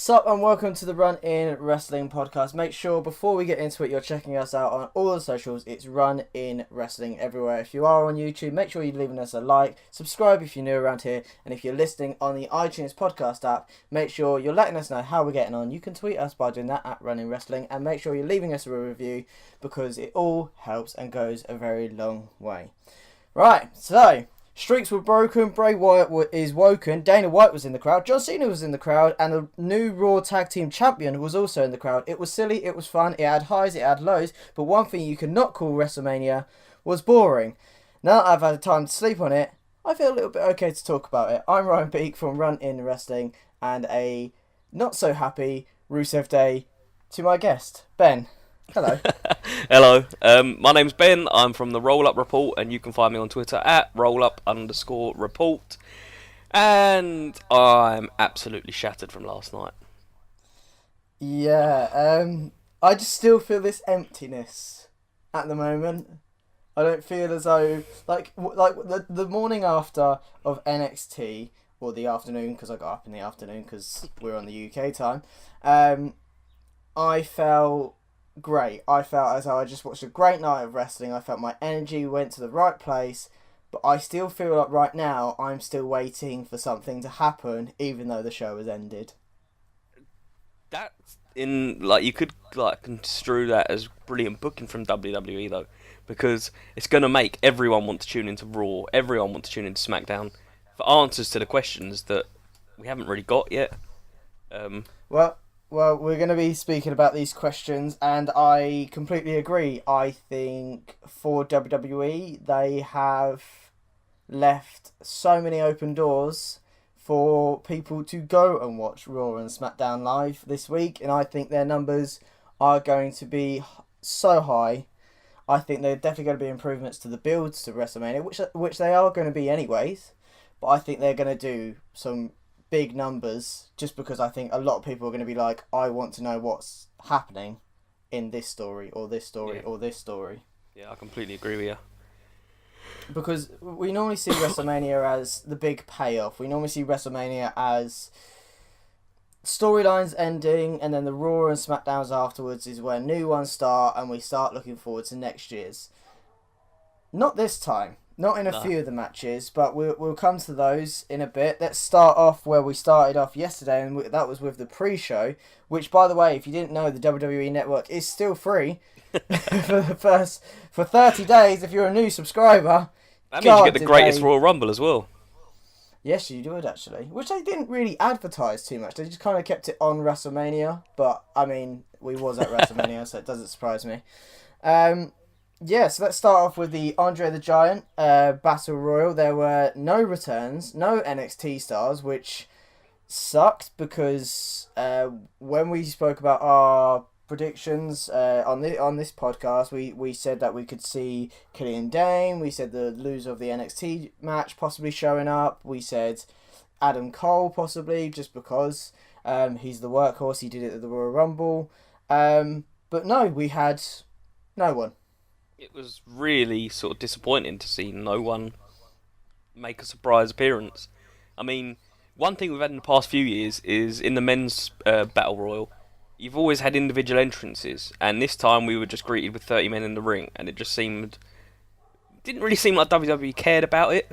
Sup and welcome to the Run In Wrestling podcast. Make sure before we get into it you're checking us out on all the socials. It's Run In Wrestling everywhere. If you are on YouTube, make sure you're leaving us a like, subscribe if you're new around here, and if you're listening on the iTunes podcast app, make sure you're letting us know how we're getting on. You can tweet us by doing that at Run In Wrestling, and make sure you're leaving us a review because it all helps and goes a very long way. Right, so streaks were broken, Bray Wyatt is woken, Dana White was in the crowd, John Cena was in the crowd, and the new Raw Tag Team Champion was also in the crowd. It was silly, it was fun, it had highs, it had lows, but one thing you could not call WrestleMania was boring. Now that I've had time to sleep on it, I feel a little bit okay to talk about it. I'm Ryan Beak from Run In Wrestling, and a not so happy Rusev Day to my guest, Ben. Hello. Hello, my name's Ben, I'm from the Roll Up Report, and you can find me on Twitter at rollup_report, and I'm absolutely shattered from last night. Yeah, I just still feel this emptiness at the moment. I don't feel as though, like the morning after of NXT, or the afternoon, because I got up in the afternoon because we're on the UK time, I felt great. I felt as though I just watched a great night of wrestling. I felt my energy went to the right place, but I still feel like right now I'm still waiting for something to happen, even though the show has ended. That's you could construe that as brilliant booking from WWE though, because it's going to make everyone want to tune into Raw, everyone want to tune into SmackDown for answers to the questions that we haven't really got yet. Well, we're going to be speaking about these questions, and I completely agree. I think for WWE, they have left so many open doors for people to go and watch Raw and SmackDown live this week, and I think their numbers are going to be so high. I think there are definitely going to be improvements to the builds to WrestleMania, which they are going to be anyways, but I think they're going to do some big numbers just because I think a lot of people are going to be like, I want to know what's happening in this story or this story or this story. Yeah, I completely agree with you. Because we normally see WrestleMania as the big payoff. We normally see WrestleMania as storylines ending, and then the Raw and SmackDowns afterwards is where new ones start and we start looking forward to next year's. Not this time. Not in a few of the matches, but we'll come to those in a bit. Let's start off where we started off yesterday, and that was with the pre-show, which, by the way, if you didn't know, the WWE Network is still free for 30 days if you're a new subscriber. That means you get the greatest Royal Rumble as well. Yes, you would, actually. Which they didn't really advertise too much. They just kind of kept it on WrestleMania, but, I mean, we was at WrestleMania, so it doesn't surprise me. Yeah, so let's start off with the Andre the Giant Battle Royal. There were no returns, no NXT stars, which sucked because when we spoke about our predictions on this podcast, we said that we could see Killian Dane. We said the loser of the NXT match possibly showing up. We said Adam Cole possibly, just because he's the workhorse. He did it at the Royal Rumble. But no, we had no one. It was really sort of disappointing to see no one make a surprise appearance. I mean, one thing we've had in the past few years is in the men's Battle Royal, you've always had individual entrances, and this time we were just greeted with 30 men in the ring, and it just didn't really seem like WWE cared about it.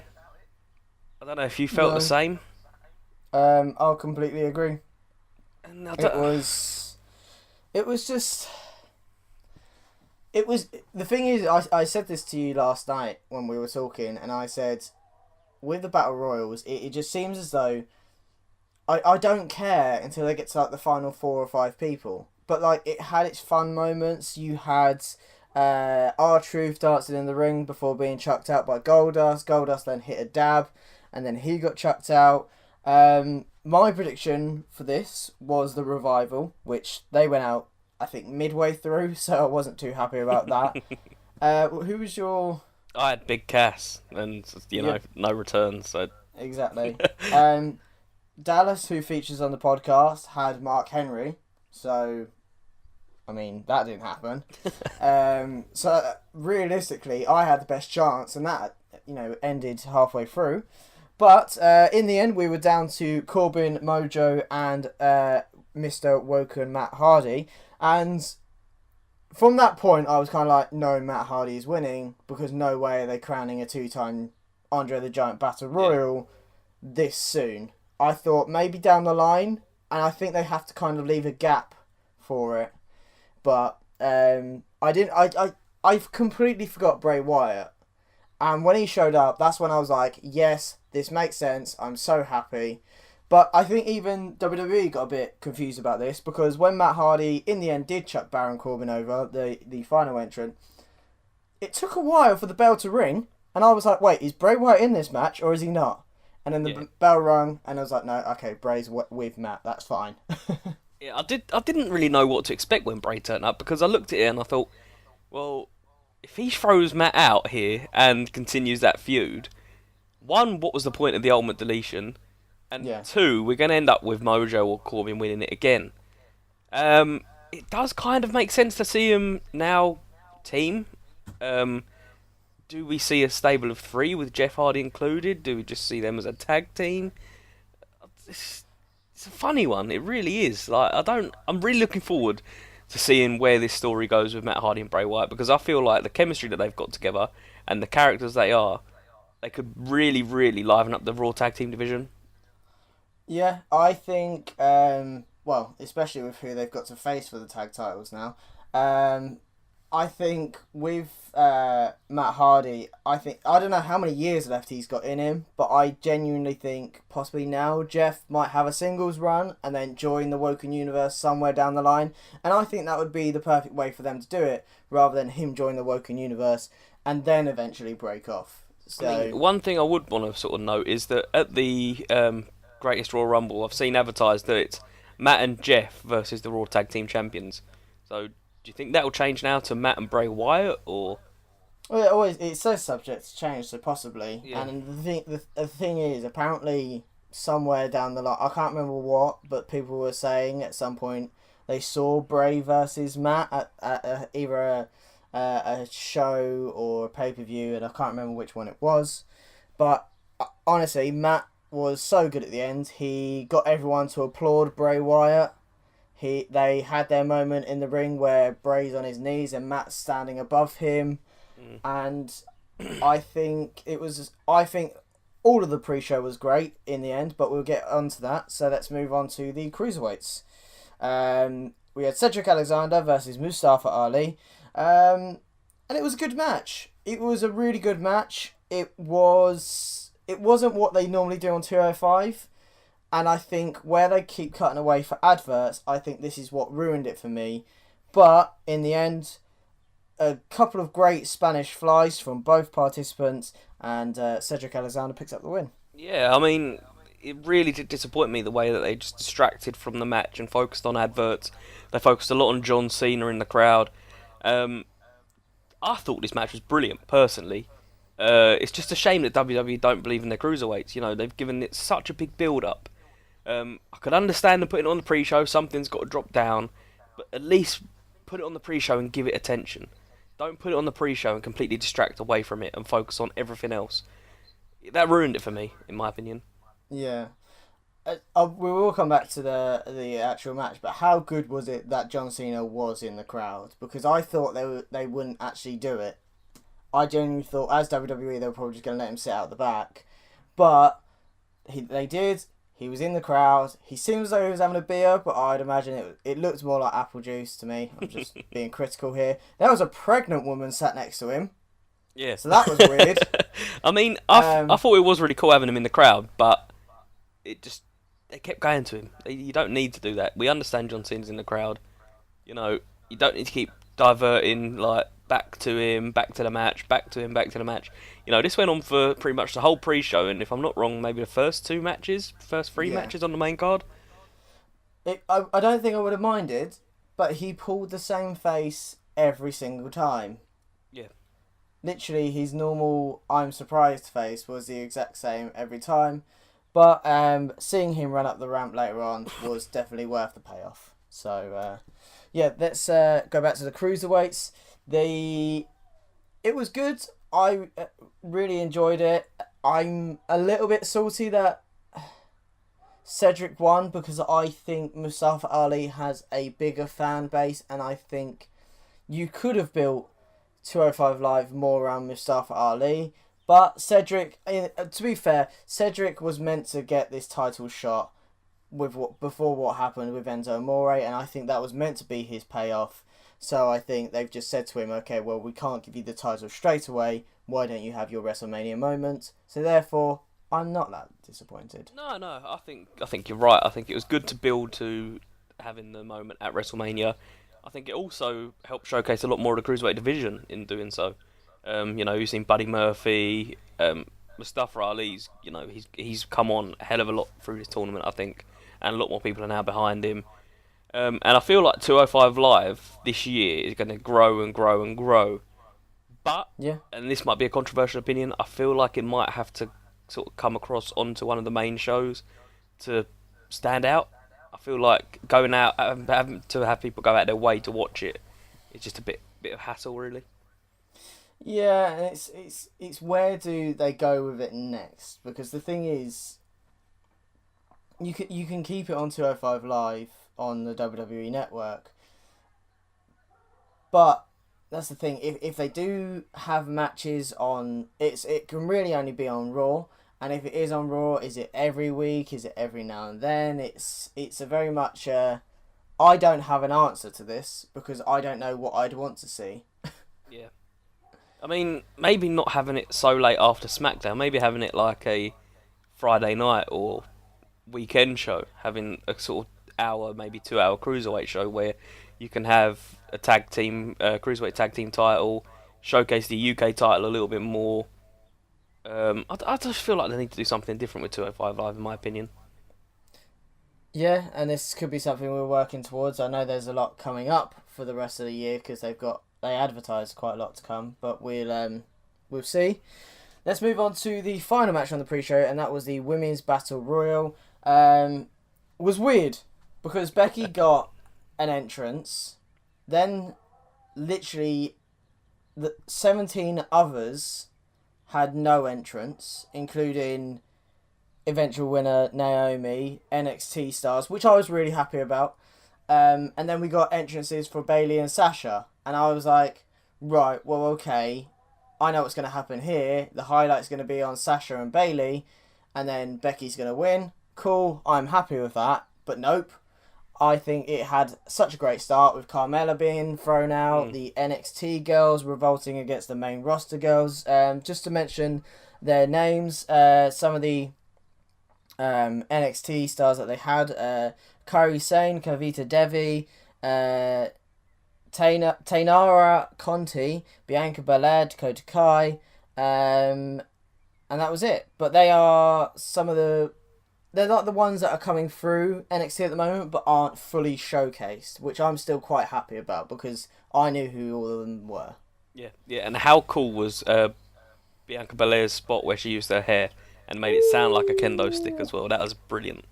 I don't know if you felt the same. I'll completely agree. And the thing is, I said this to you last night when we were talking, and I said, with the Battle Royals, it just seems as though I don't care until they get to like the final 4 or 5 people. But like, it had its fun moments. You had R-Truth dancing in the ring before being chucked out by Goldust. Goldust then hit a dab, and then he got chucked out. My prediction for this was the Revival, which they went out, I think, midway through, so I wasn't too happy about that. Who was your... I had Big Cass, and, no returns, so... Exactly. Dallas, who features on the podcast, had Mark Henry, so, I mean, that didn't happen. So, realistically, I had the best chance, and that, ended halfway through. But, in the end, we were down to Corbin, Mojo, and Mr. Woken Matt Hardy. And from that point, I was kind of like, no, Matt Hardy is winning, because no way are they crowning a 2-time Andre the Giant Battle Royal this soon. I thought maybe down the line, and I think they have to kind of leave a gap for it. But I didn't. I completely forgot Bray Wyatt, and when he showed up, that's when I was like, yes, this makes sense. I'm so happy. But I think even WWE got a bit confused about this, because when Matt Hardy in the end did chuck Baron Corbin over, the final entrant, it took a while for the bell to ring, and I was like, wait, is Bray Wyatt in this match or is he not? And then the bell rung, and I was like, no, okay, Bray's with Matt, that's fine. Yeah, I didn't really know what to expect when Bray turned up, because I looked at it and I thought, well, if he throws Matt out here and continues that feud, one, what was the point of the Ultimate Deletion? And two, we're going to end up with Mojo or Corbin winning it again. It does kind of make sense to see him now team. Do we see a stable of 3 with Jeff Hardy included? Do we just see them as a tag team? It's a funny one. It really is. I'm really looking forward to seeing where this story goes with Matt Hardy and Bray Wyatt, because I feel like the chemistry that they've got together and the characters they could really, really liven up the Raw Tag Team division. Yeah, I think, especially with who they've got to face for the tag titles now, I think with Matt Hardy, I don't know how many years left he's got in him, but I genuinely think possibly now Jeff might have a singles run and then join the Woken Universe somewhere down the line, and I think that would be the perfect way for them to do it, rather than him join the Woken Universe and then eventually break off. So I mean, one thing I would want to sort of note is that at the Greatest Royal Rumble, I've seen advertised that it's Matt and Jeff versus the Raw Tag Team Champions. So, do you think that will change now to Matt and Bray Wyatt, or? Well, it says subject to change, so possibly. Yeah. And the thing is, apparently somewhere down the line, I can't remember what, but people were saying at some point they saw Bray versus Matt at either a show or a pay-per-view, and I can't remember which one it was. But honestly, Matt was so good at the end. He got everyone to applaud Bray Wyatt. They had their moment in the ring where Bray's on his knees and Matt's standing above him. And I think all of the pre-show was great in the end, but we'll get onto that. So let's move on to the cruiserweights. We had Cedric Alexander versus Mustafa Ali. And it was a good match. It was a really good match. It wasn't what they normally do on 205. And I think where they keep cutting away for adverts, I think this is what ruined it for me. But in the end, a couple of great Spanish flies from both participants, and Cedric Alexander picks up the win. Yeah, I mean, it really did disappoint me the way that they just distracted from the match and focused on adverts. They focused a lot on John Cena in the crowd. I thought this match was brilliant, personally. It's just a shame that WWE don't believe in their cruiserweights. You know, they've given it such a big build-up. I could understand them putting it on the pre-show. Something's got to drop down. But at least put it on the pre-show and give it attention. Don't put it on the pre-show and completely distract away from it and focus on everything else. That ruined it for me, in my opinion. Yeah. We will come back to the actual match, but how good was it that John Cena was in the crowd? Because I thought they wouldn't actually do it. I genuinely thought, as WWE, they were probably just going to let him sit out the back. But they did. He was in the crowd. He seems as though he was having a beer, but I'd imagine it looked more like apple juice to me. I'm just being critical here. There was a pregnant woman sat next to him. Yeah. So that was weird. I mean, I thought it was really cool having him in the crowd, but they kept going to him. You don't need to do that. We understand John Cena's in the crowd. You know, you don't need to keep diverting, like, back to him, back to the match, back to him, back to the match. You know, this went on for pretty much the whole pre-show, and if I'm not wrong, maybe the first three matches on the main card. I don't think I would have minded, but he pulled the same face every single time. Yeah. Literally, his normal I'm surprised face was the exact same every time. But seeing him run up the ramp later on was definitely worth the payoff. So, let's go back to the cruiserweights. It was good. I really enjoyed it. I'm a little bit salty that Cedric won because I think Mustafa Ali has a bigger fan base, and I think you could have built 205 Live more around Mustafa Ali. But Cedric, to be fair, Cedric was meant to get this title shot before what happened with Enzo Amore, and I think that was meant to be his payoff. So I think they've just said to him, okay, well, we can't give you the title straight away. Why don't you have your WrestleMania moment? So therefore, I'm not that disappointed. No, I think you're right. I think it was good to build to having the moment at WrestleMania. I think it also helped showcase a lot more of the cruiserweight division in doing so. You've seen Buddy Murphy, Mustafa Ali's. He's come on a hell of a lot through this tournament, I think, and a lot more people are now behind him. And I feel like 205 Live this year is going to grow and grow and grow. But, yeah, and this might be a controversial opinion, I feel like it might have to sort of come across onto one of the main shows to stand out. I feel like going out, having to have people go out their way to watch it, it's just a bit of hassle, really. Yeah, and it's where do they go with it next? Because the thing is, you can keep it on 205 Live on the WWE Network, but that's the thing. If they do have matches on, it can really only be on Raw. And if it is on Raw, is it every week? Is it every now and then? It's a very much. I don't have an answer to this because I don't know what I'd want to see. Yeah. I mean, maybe not having it so late after SmackDown. Maybe having it like a Friday night or weekend show. Having a sort of hour, maybe 2 hour cruiserweight show where you can have a tag team, cruiserweight tag team title, showcase the UK title a little bit more. I just feel like they need to do something different with 205 Live, in my opinion. Yeah, and this could be something we're working towards. I know there's a lot coming up for the rest of the year because they advertise quite a lot to come, but we'll see. Let's move on to the final match on the pre-show, and that was the Women's Battle Royal. It was weird because Becky got an entrance, then literally the 17 others had no entrance, including eventual winner Naomi, NXT stars, which I was really happy about. And then we got entrances for Bayley and Sasha, and I was like, right, well, okay, I know what's going to happen here. The highlight's going to be on Sasha and Bayley, and then Becky's going to win. Cool, I'm happy with that, but nope. I think it had such a great start with Carmella being thrown out, the NXT girls revolting against the main roster girls. Just to mention their names, some of the NXT stars that they had, Kairi Sane, Kavita Devi, Tainara Conti, Bianca Belair, Dakota Kai, and that was it. But they are they're not the ones that are coming through NXT at the moment, but aren't fully showcased, which I'm still quite happy about because I knew who all of them were. Yeah, and how cool was Bianca Belair's spot where she used her hair and made it sound like a kendo stick as well? That was brilliant.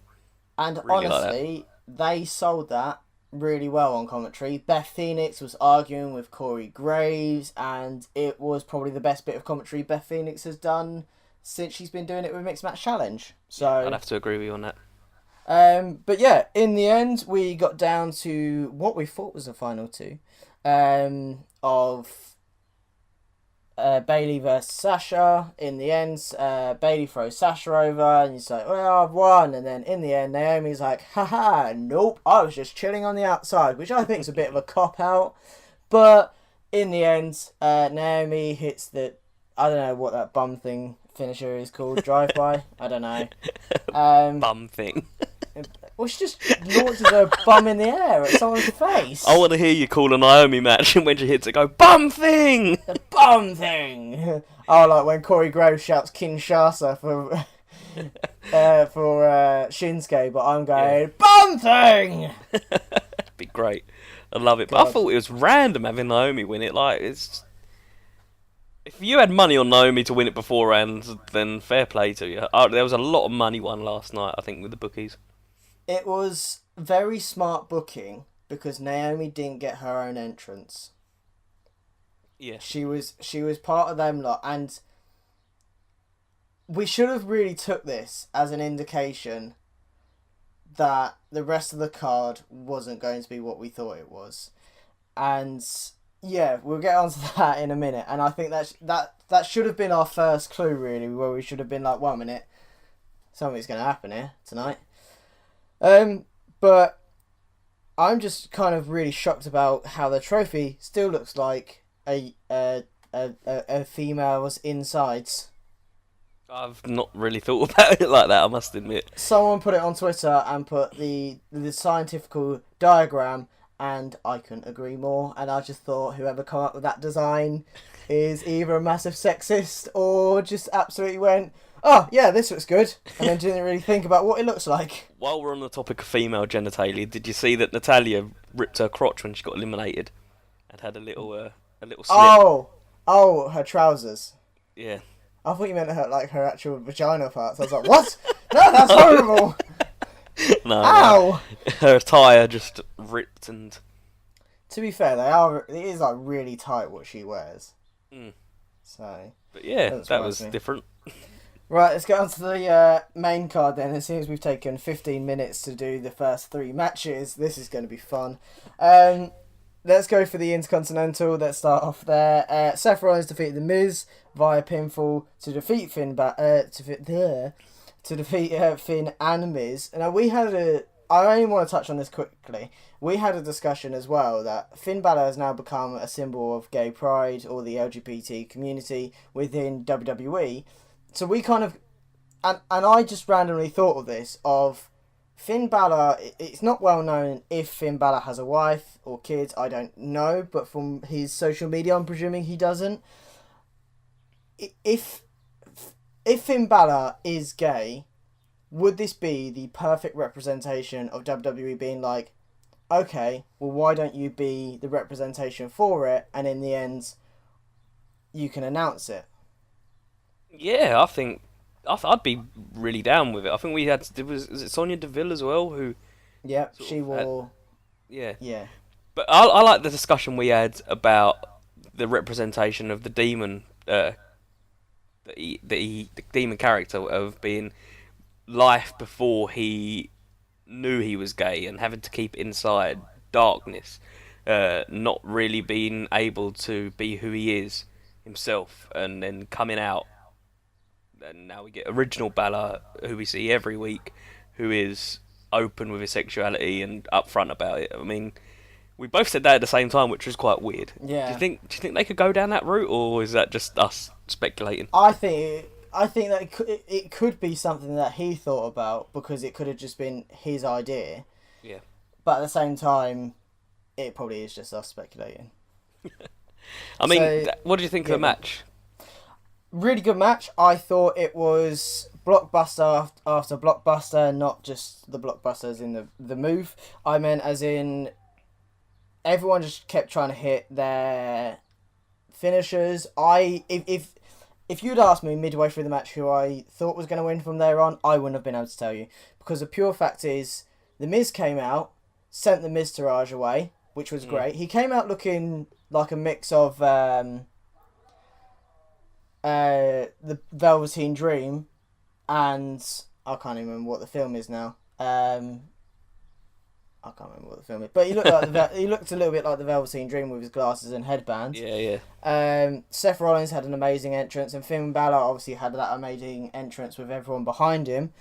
And really honestly, they sold that really well on commentary. Beth Phoenix was arguing with Corey Graves, and it was probably the best bit of commentary Beth Phoenix has done since she's been doing it with Mixed Match Challenge. So I'd have to agree with you on that. But yeah, in the end, we got down to what we thought was the final two of Bayley versus Sasha. In the end, Bayley throws Sasha over, and he's like, well, I've won. And then in the end, Naomi's like, haha, nope, I was just chilling on the outside, which I think is a bit of a cop-out. But in the end, Naomi hits the, I don't know what that bum thing finisher is called, drive-by, I don't know. Bum thing. Well, she just launches her bum in the air at someone's face. I want to hear you call a Naomi match, and when she hits it, go, bum thing! The bum thing! Oh, like when Corey Graves shouts Kinshasa for Shinsuke, but I'm going, bum thing! It'd be great. I love it. But God. I thought it was random having Naomi win it. Like, it's... If you had money on Naomi to win it beforehand, then fair play to you. There was a lot of money won last night, I think, with the bookies. It was very smart booking because Naomi didn't get her own entrance. Yeah. She was part of them lot, and we should have really took this as an indication that the rest of the card wasn't going to be what we thought it was. And yeah, we'll get onto that in a minute. And I think that should have been our first clue, really, where we should have been like, 1 minute, something's going to happen here tonight. But I'm just kind of really shocked about how the trophy still looks like a female's insides. I've not really thought about it like that, I must admit. Someone put it on Twitter and put the scientific diagram, and I couldn't agree more. And I just thought whoever come up with that design is either a massive sexist or just absolutely went, oh yeah, this looks good, and then didn't really think about what it looks like. While we're on the topic of female genitalia, did you see that Natalia ripped her crotch when she got eliminated and had a little slip? Oh, her trousers. Yeah. I thought you meant her actual vagina parts. I was like, what? No, that's horrible. No, ow! no. Her attire just ripped and. To be fair, it is like really tight what she wears. Mm. So. But yeah, that was different. Right, let's get on to the main card then. It seems we've taken 15 minutes to do the first 3 matches. This is going to be fun. Let's go for the Intercontinental. Let's start off there. Seth Rollins defeated The Miz via pinfall to defeat Finn and Miz. Now I only want to touch on this quickly. We had a discussion as well that Finn Balor has now become a symbol of gay pride or the LGBT community within WWE. So we kind of, and I just randomly thought of this, of Finn Balor, it's not well known if Finn Balor has a wife or kids, I don't know, but from his social media I'm presuming he doesn't. If Finn Balor is gay, would this be the perfect representation of WWE being like, okay, well why don't you be the representation for it, and in the end you can announce it? Yeah, I think I'd be really down with it. I think is it Sonya Deville as well who? Yeah, she wore. Yeah. But I like the discussion we had about the representation of the demon, the demon character of being life before he knew he was gay and having to keep inside darkness, not really being able to be who he is himself, and then coming out. And now we get original Balor, who we see every week, who is open with his sexuality and upfront about it. I mean, we both said that at the same time, which was quite weird. Yeah. Do you think they could go down that route, or is that just us speculating? I think that it could be something that he thought about, because it could have just been his idea. Yeah. But at the same time, it probably is just us speculating. I mean, what do you think of the match? Really good match. I thought it was blockbuster after blockbuster, not just the blockbusters in the move. I meant as in everyone just kept trying to hit their finishers. If you'd asked me midway through the match who I thought was going to win from there on, I wouldn't have been able to tell you, because the pure fact is The Miz came out, sent the Miztourage away, which was great. He came out looking like a mix of the Velveteen Dream and I can't even remember what the film is now. I can't remember what the film is, but he looked like he looked a little bit like the Velveteen Dream with his glasses and headband. Yeah. Seth Rollins had an amazing entrance, and Finn Balor obviously had that amazing entrance with everyone behind him.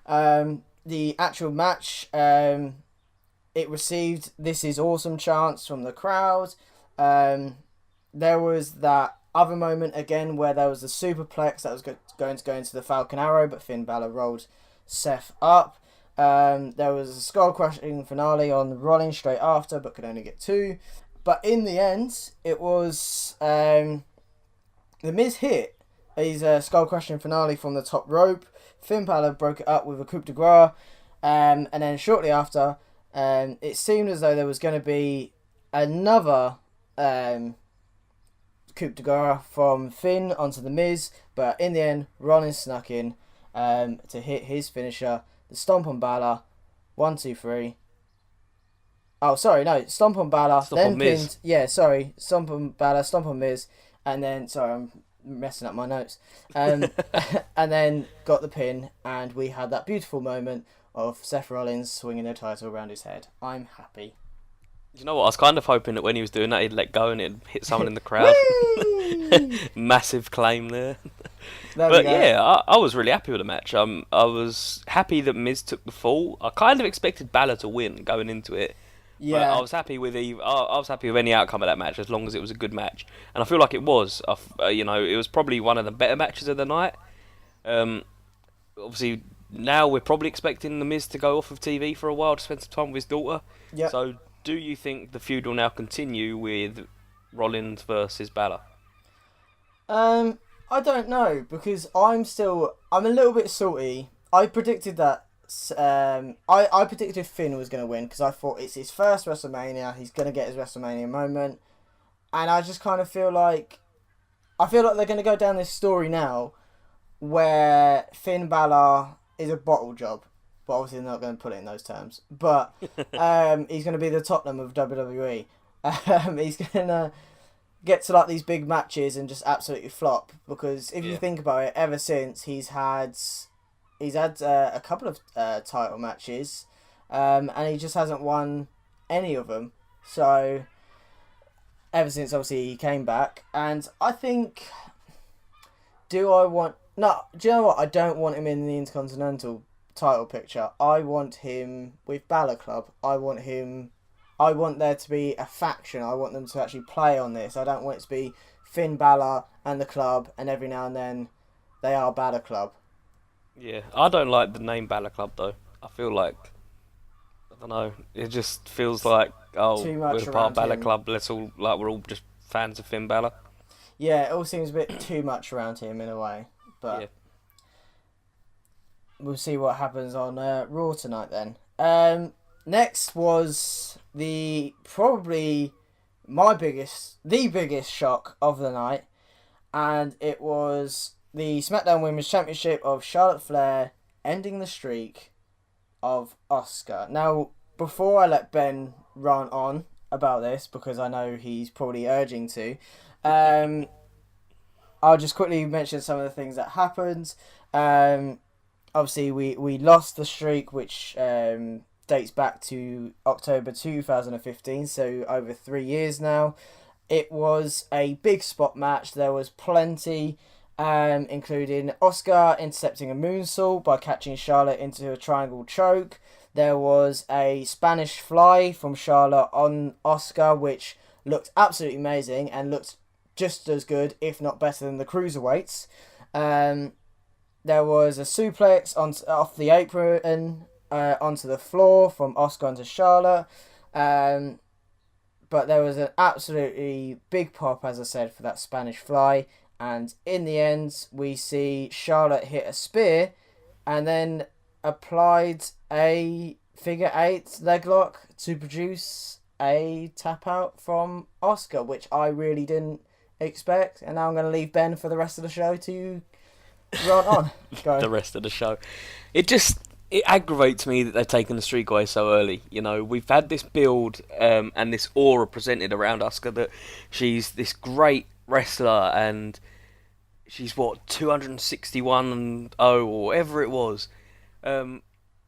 The actual match, it received "This is awesome" chants from the crowd. There was that other moment again where there was a superplex that was going to go into the Falcon Arrow, but Finn Balor rolled Seth up. There was a skull-crushing finale on Rollins straight after, but could only get 2. But in the end, it was The Miz hit his skull-crushing finale from the top rope. Finn Balor broke it up with a coup de grace, and then shortly after, it seemed as though there was going to be another coup de grace from Finn onto The Miz, but in the end, Rollins snuck in to hit his finisher, the Stomp on Balor. 1, 2, 3. Oh, sorry, no. Stomp on Balor. Stomp on Miz. Pinned. Yeah, sorry. Stomp on Balor, Stomp on Miz. And then, sorry, I'm messing up my notes. And then got the pin, and we had that beautiful moment of Seth Rollins swinging the title around his head. I'm happy. You know what? I was kind of hoping that when he was doing that, he'd let go and it'd hit someone in the crowd. Massive claim there. But yeah, I was really happy with the match. I was happy that Miz took the fall. I kind of expected Balor to win going into it. Yeah, but I was happy with I was happy with any outcome of that match as long as it was a good match, and I feel like it was. You know, it was probably one of the better matches of the night. Obviously, now we're probably expecting the Miz to go off of TV for a while to spend some time with his daughter. Yeah. So, do you think the feud will now continue with Rollins versus Balor? I don't know, because I'm a little bit salty. I predicted that. I predicted Finn was going to win because I thought it's his first WrestleMania. He's going to get his WrestleMania moment, and I just kind of feel like they're going to go down this story now, where Finn Balor is a bottle job. But obviously they're not going to put it in those terms. But he's going to be the Tottenham of WWE. He's going to get to like these big matches and just absolutely flop, because if you think about it, ever since he's had a couple of title matches, and he just hasn't won any of them. So ever since obviously he came back, and I think, do you know what? I don't want him in the Intercontinental title picture. I want him with Balor Club. I want there to be a faction. I want them to actually play on this. I don't want it to be Finn Balor and the club, and every now and then they are Balor Club. Yeah, I don't like the name Balor Club though. I feel like, I don't know, it just feels like, we're part of Balor Club. We're all just fans of Finn Balor. Yeah, it all seems a bit too much around him in a way, but we'll see what happens on Raw tonight then. Next was probably the biggest shock of the night, and it was the SmackDown Women's Championship of Charlotte Flair ending the streak of Asuka. Now, before I let Ben run on about this, because I know he's probably urging to, I'll just quickly mention some of the things that happened. Obviously, we lost the streak, which dates back to October 2015, so over 3 years now. It was a big spot match. There was plenty, including Asuka intercepting a moonsault by catching Charlotte into a triangle choke. There was a Spanish fly from Charlotte on Asuka, which looked absolutely amazing and looked just as good, if not better, than the cruiserweights. There was a suplex off the apron onto the floor from Asuka onto Charlotte. But there was an absolutely big pop, as I said, for that Spanish fly. And in the end, we see Charlotte hit a spear and then applied a figure 8 leg lock to produce a tap out from Asuka, which I really didn't expect. And now I'm going to leave Ben for the rest of the show to run on. Go. The rest of the show. It aggravates me that they've taken the streak away so early. You know, we've had this build and this aura presented around Asuka that she's this great wrestler, and she's 261-0 or whatever it was.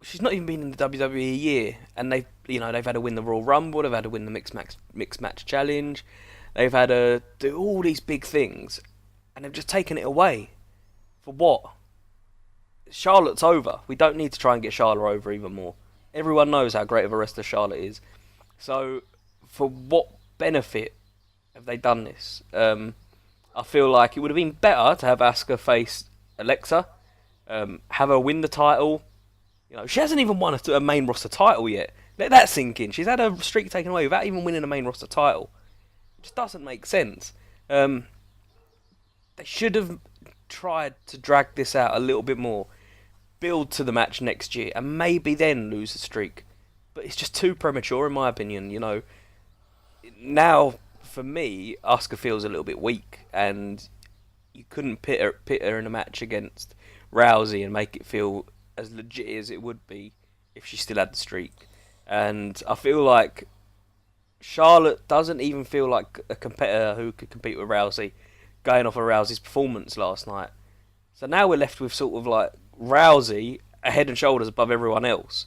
She's not even been in the WWE a year, and they've had to win the Royal Rumble, they've had to win the mixed match challenge, they've had to do all these big things, and they've just taken it away. For what? Charlotte's over. We don't need to try and get Charlotte over even more. Everyone knows how great of a wrestler Charlotte is. So, for what benefit have they done this? I feel like it would have been better to have Asuka face Alexa, have her win the title. You know, she hasn't even won a main roster title yet. Let that sink in. She's had her streak taken away without even winning a main roster title. It just doesn't make sense. They should have tried to drag this out a little bit more. Build to the match next year and maybe then lose the streak. But it's just too premature in my opinion. You know, now for me, Asuka feels a little bit weak, and you couldn't pit her in a match against Rousey and make it feel as legit as it would be if she still had the streak. And I feel like Charlotte doesn't even feel like a competitor who could compete with Rousey, going off of Rousey's performance last night. So now we're left with sort of like Rousey a head and shoulders above everyone else.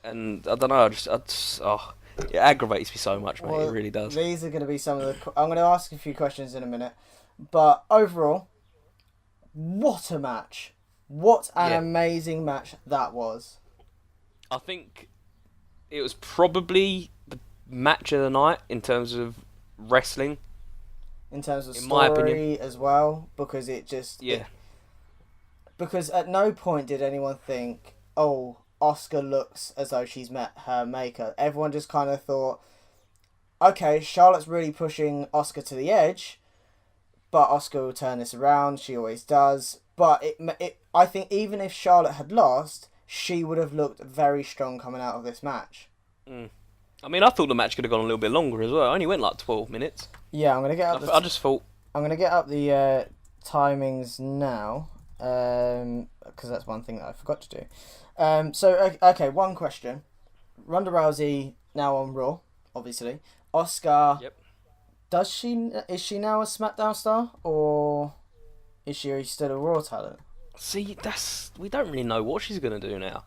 And I don't know, it aggravates me so much, mate. Well, It really does. these are going to be some of the... I'm going to ask a few questions in a minute. But overall, what a match. What an amazing match that was. I think it was probably the match of the night in terms of wrestling. In terms of in my story opinion. as well, because it just... Yeah. Because at no point did anyone think, oh, Asuka looks as though she's met her maker. Everyone just kind of thought, okay, Charlotte's really pushing Asuka to the edge, but Asuka will turn this around. She always does. But I think even if Charlotte had lost, she would have looked very strong coming out of this match. I mean, I thought the match could have gone a little bit longer as well. It only went like 12 minutes. Yeah, I'm gonna get up. I just thought. I'm gonna get up the timings now, because that's one thing that I forgot to do. Okay, one question. Ronda Rousey now on Raw, obviously. Asuka. Yep. Is she now a SmackDown star, or is she still a Raw talent? See, we don't really know what she's gonna do now.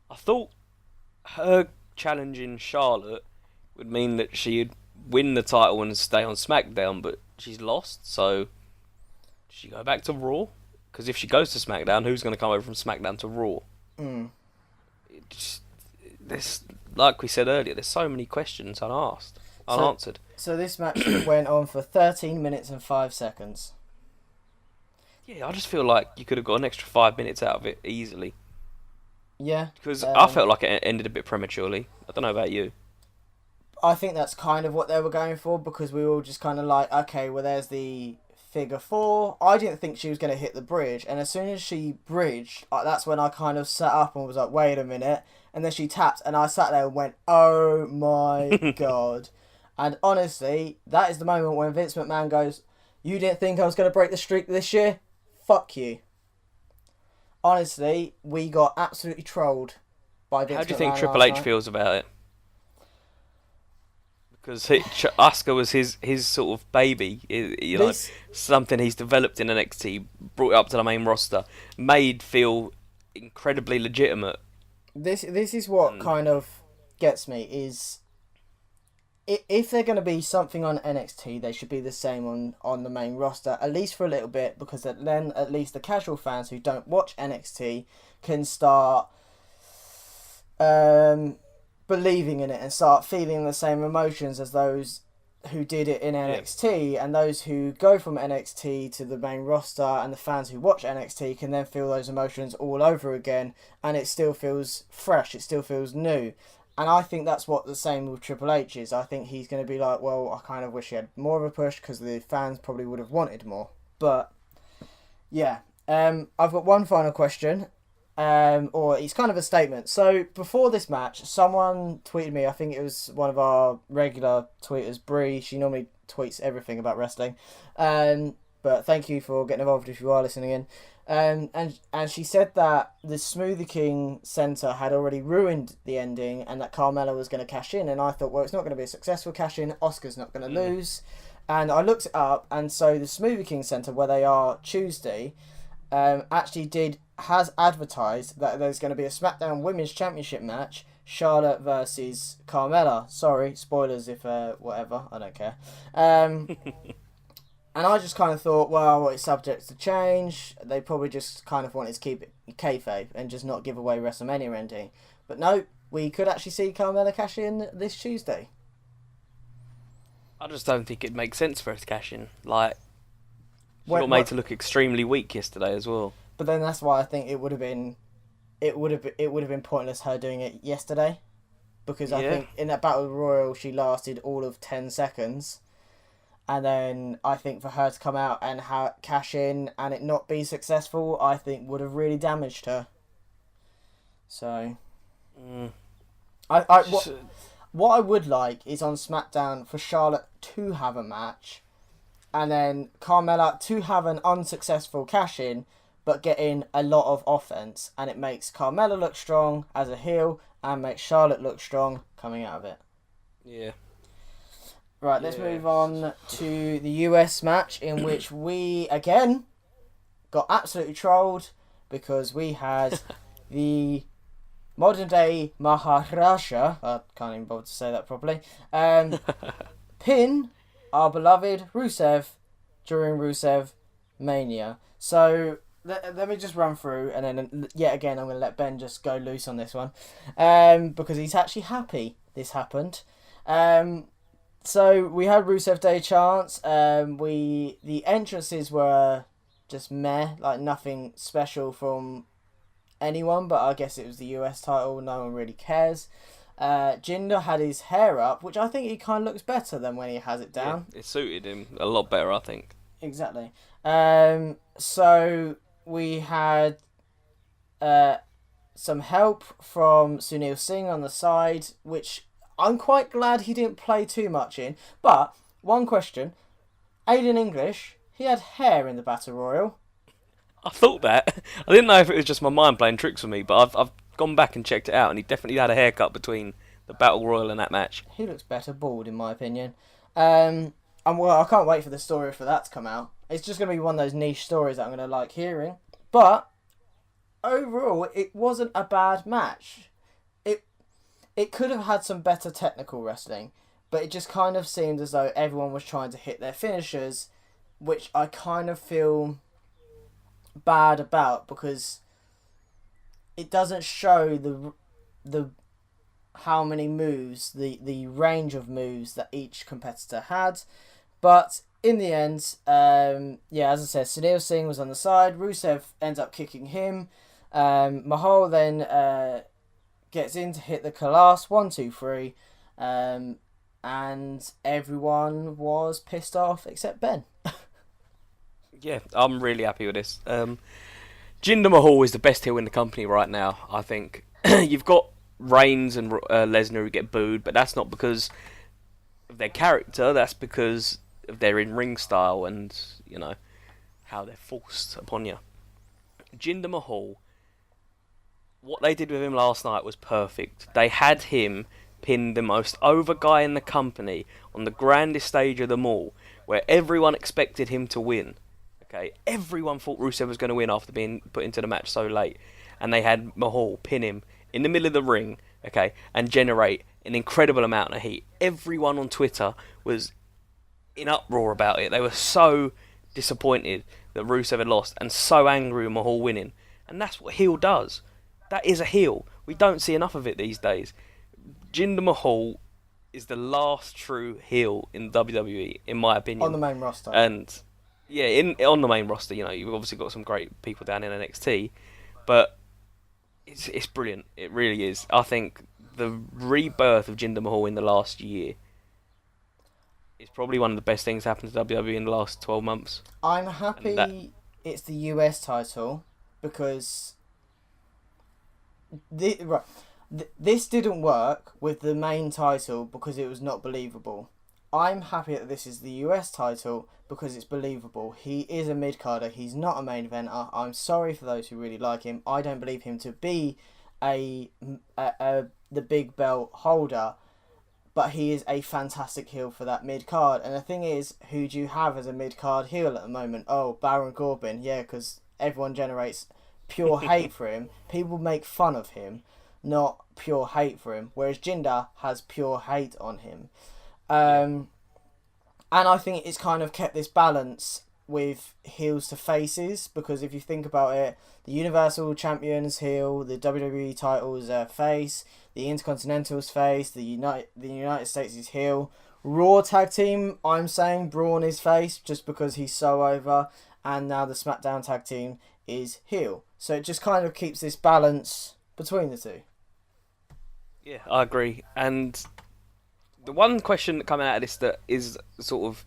I thought her challenging Charlotte would mean that she'd win the title and stay on SmackDown, but she's lost. So, does she go back to Raw? Because if she goes to SmackDown, who's going to come over from SmackDown to Raw? Like we said earlier, there's so many questions unanswered. So this match went on for 13 minutes and 5 seconds. Yeah, I just feel like you could have got an extra 5 minutes out of it easily. Yeah. Because I felt like it ended a bit prematurely. I don't know about you. I think that's kind of what they were going for, because we were all just kind of like, okay, well, there's the figure 4. I didn't think she was going to hit the bridge, and as soon as she bridged, that's when I kind of sat up and was like, wait a minute, and then she tapped, and I sat there and went, oh my god. And honestly, that is the moment when Vince McMahon goes, you didn't think I was going to break the streak this year? Fuck you. Honestly, we got absolutely trolled by Vince McMahon. How do you think Triple H feels about it? Because Asuka was his sort of baby, something he's developed in NXT, brought it up to the main roster, made feel incredibly legitimate. This is what kind of gets me, is if they're going to be something on NXT, they should be the same on the main roster, at least for a little bit, because then at least the casual fans who don't watch NXT can start believing in it and start feeling the same emotions as those who did it in NXT, and those who go from NXT to the main roster, and the fans who watch NXT can then feel those emotions all over again, and it still feels fresh, it still feels new. And I think that's what the same with Triple H is. I think he's going to be like, well, I kind of wish he had more of a push, because the fans probably would have wanted more. But yeah, I've got one final question. Or it's kind of a statement. So before this match, someone tweeted me. I think it was one of our regular tweeters, Bree. She normally tweets everything about wrestling. But thank you for getting involved if you are listening in. And she said that the Smoothie King Center had already ruined the ending, and that Carmella was going to cash in. And I thought, well, it's not going to be a successful cash in. Asuka's not going to lose. And I looked it up, and so the Smoothie King Center, where they are Tuesday, has advertised that there's going to be a SmackDown Women's Championship match, Charlotte versus Carmella. Sorry, spoilers if whatever, I don't care. And I just kind of thought, well, it's subject to change. They probably just kind of wanted to keep it kayfabe and just not give away WrestleMania ending. But no, we could actually see Carmella cash in this Tuesday. I just don't think it makes sense for her to cash in. Like, she got made to look extremely weak yesterday as well. But then that's why I think it would have been pointless her doing it yesterday, because I think in that Battle Royal she lasted all of 10 seconds, and then I think for her to come out and cash in and it not be successful, I think would have really damaged her. So, what I would like is on SmackDown for Charlotte to have a match, and then Carmella to have an unsuccessful cash in, but get in a lot of offense, and it makes Carmella look strong as a heel and makes Charlotte look strong coming out of it. Yeah. Right, let's move on to the US match, in which we, again, got absolutely trolled, because we had the modern day Maharaja, I can't even bother to say that properly, pin our beloved Rusev during Rusev Mania. So let me just run through, and then yet again I'm going to let Ben just go loose on this one, because he's actually happy this happened. So we had Rusev Day chants. The entrances were just meh, like nothing special from anyone, but I guess it was the US title. No one really cares. Jinder had his hair up, which I think he kind of looks better than when he has it down. Yeah, it suited him a lot better, I think. Exactly. So we had some help from Sunil Singh on the side, which I'm quite glad he didn't play too much in. But one question: Aiden English, he had hair in the Battle Royal. I thought that. I didn't know if it was just my mind playing tricks with me, but I've gone back and checked it out, and he definitely had a haircut between the Battle Royal and that match. He looks better bald, in my opinion. And well, I can't wait for the story for that to come out. It's just going to be one of those niche stories that I'm going to like hearing. But overall, it wasn't a bad match. It could have had some better technical wrestling, but it just kind of seemed as though everyone was trying to hit their finishers, which I kind of feel bad about, because it doesn't show the how many moves, the range of moves that each competitor had. But in the end, as I said, Sunil Singh was on the side. Rusev ends up kicking him. Mahal then gets in to hit the Kalash, 1, 2, 3, and everyone was pissed off except Ben. Yeah, I'm really happy with this. Jinder Mahal is the best heel in the company right now, I think. You've got Reigns and Lesnar who get booed, but that's not because of their character, that's because of their in-ring style and, you know, how they're forced upon you. Jinder Mahal, what they did with him last night was perfect. They had him pin the most over guy in the company on the grandest stage of them all, where everyone expected him to win. Okay, everyone thought Rusev was going to win after being put into the match so late, and they had Mahal pin him in the middle of the ring, okay, and generate an incredible amount of heat. Everyone on Twitter was in uproar about it. They were so disappointed that Rusev had lost and so angry with Mahal winning. And that's what heel does. That is a heel. We don't see enough of it these days. Jinder Mahal is the last true heel in WWE, in my opinion. On the main roster. And yeah, on the main roster, you know, you've obviously got some great people down in NXT, but it's brilliant. It really is. I think the rebirth of Jinder Mahal in the last year is probably one of the best things that happened to WWE in the last 12 months. I'm happy it's the US title, because this didn't work with the main title because it was not believable. I'm happy that this is the US title because it's believable. He is a mid-carder. He's not a main eventer. I'm sorry for those who really like him. I don't believe him to be the big belt holder, but he is a fantastic heel for that mid-card. And the thing is, who do you have as a mid-card heel at the moment? Oh, Baron Corbin. Yeah, because everyone generates pure hate for him. People make fun of him, not pure hate for him. Whereas Jinder has pure hate on him. And I think it's kind of kept this balance with heels to faces, because if you think about it, the Universal Champion's heel, the WWE title's face, the Intercontinental's face, the United States is heel. Raw tag team, I'm saying Braun is face just because he's so over, and now the SmackDown tag team is heel. So it just kind of keeps this balance between the two. Yeah, I agree. And the one question coming out of this that is sort of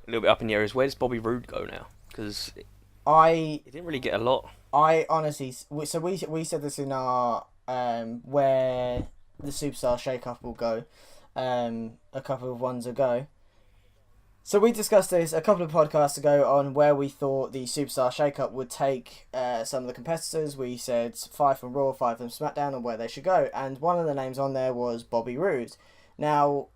a little bit up in the air is, where does Bobby Roode go now? Because he didn't really get a lot. I honestly, so we said this in our where the Superstar Shake-Up will go a couple of ones ago. So we discussed this a couple of podcasts ago on where we thought the Superstar Shake-Up would take some of the competitors. We said 5 from Raw, 5 from SmackDown, and where they should go. And one of the names on there was Bobby Roode. Now,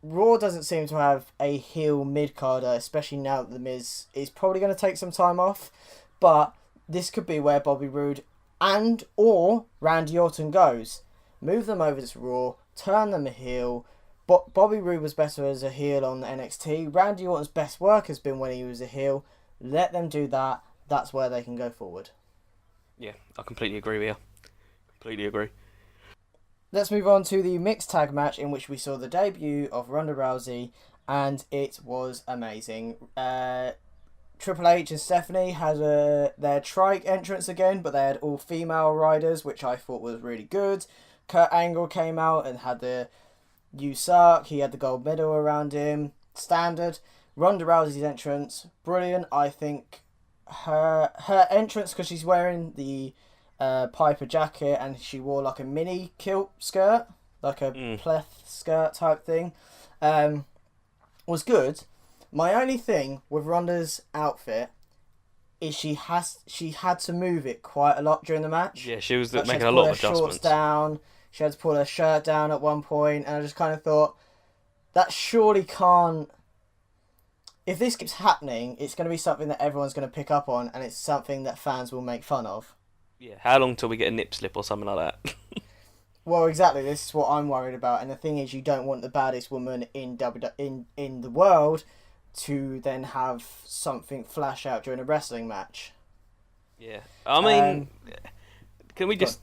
Raw doesn't seem to have a heel mid-carder, especially now that The Miz is probably going to take some time off. But this could be where Bobby Roode and or Randy Orton goes. Move them over to Raw, turn them a heel. Bobby Roode was better as a heel on NXT. Randy Orton's best work has been when he was a heel. Let them do that. That's where they can go forward. Yeah, I completely agree with you. Completely agree. Let's move on to the mixed tag match in which we saw the debut of Ronda Rousey, and it was amazing. Triple H and Stephanie had their trike entrance again, but they had all female riders, which I thought was really good. Kurt Angle came out and had the "You Suck." He had the gold medal around him. Standard. Ronda Rousey's entrance, brilliant. I think her entrance, because she's wearing the Piper jacket and she wore like a mini kilt skirt, like a pleth skirt type thing, was good. My only thing with Ronda's outfit is she had to move it quite a lot during the match. Yeah, she was Like, making a lot of adjustments. Shorts down. She had to pull her shirt down at one point, and I just kind of thought that surely can't. If this keeps happening, it's going to be something that everyone's going to pick up on, and it's something that fans will make fun of. Yeah, how long till we get a nip slip or something like that? Well, exactly. This is what I'm worried about, and the thing is, you don't want the baddest woman in the world to then have something flash out during a wrestling match. Yeah, I mean, can we just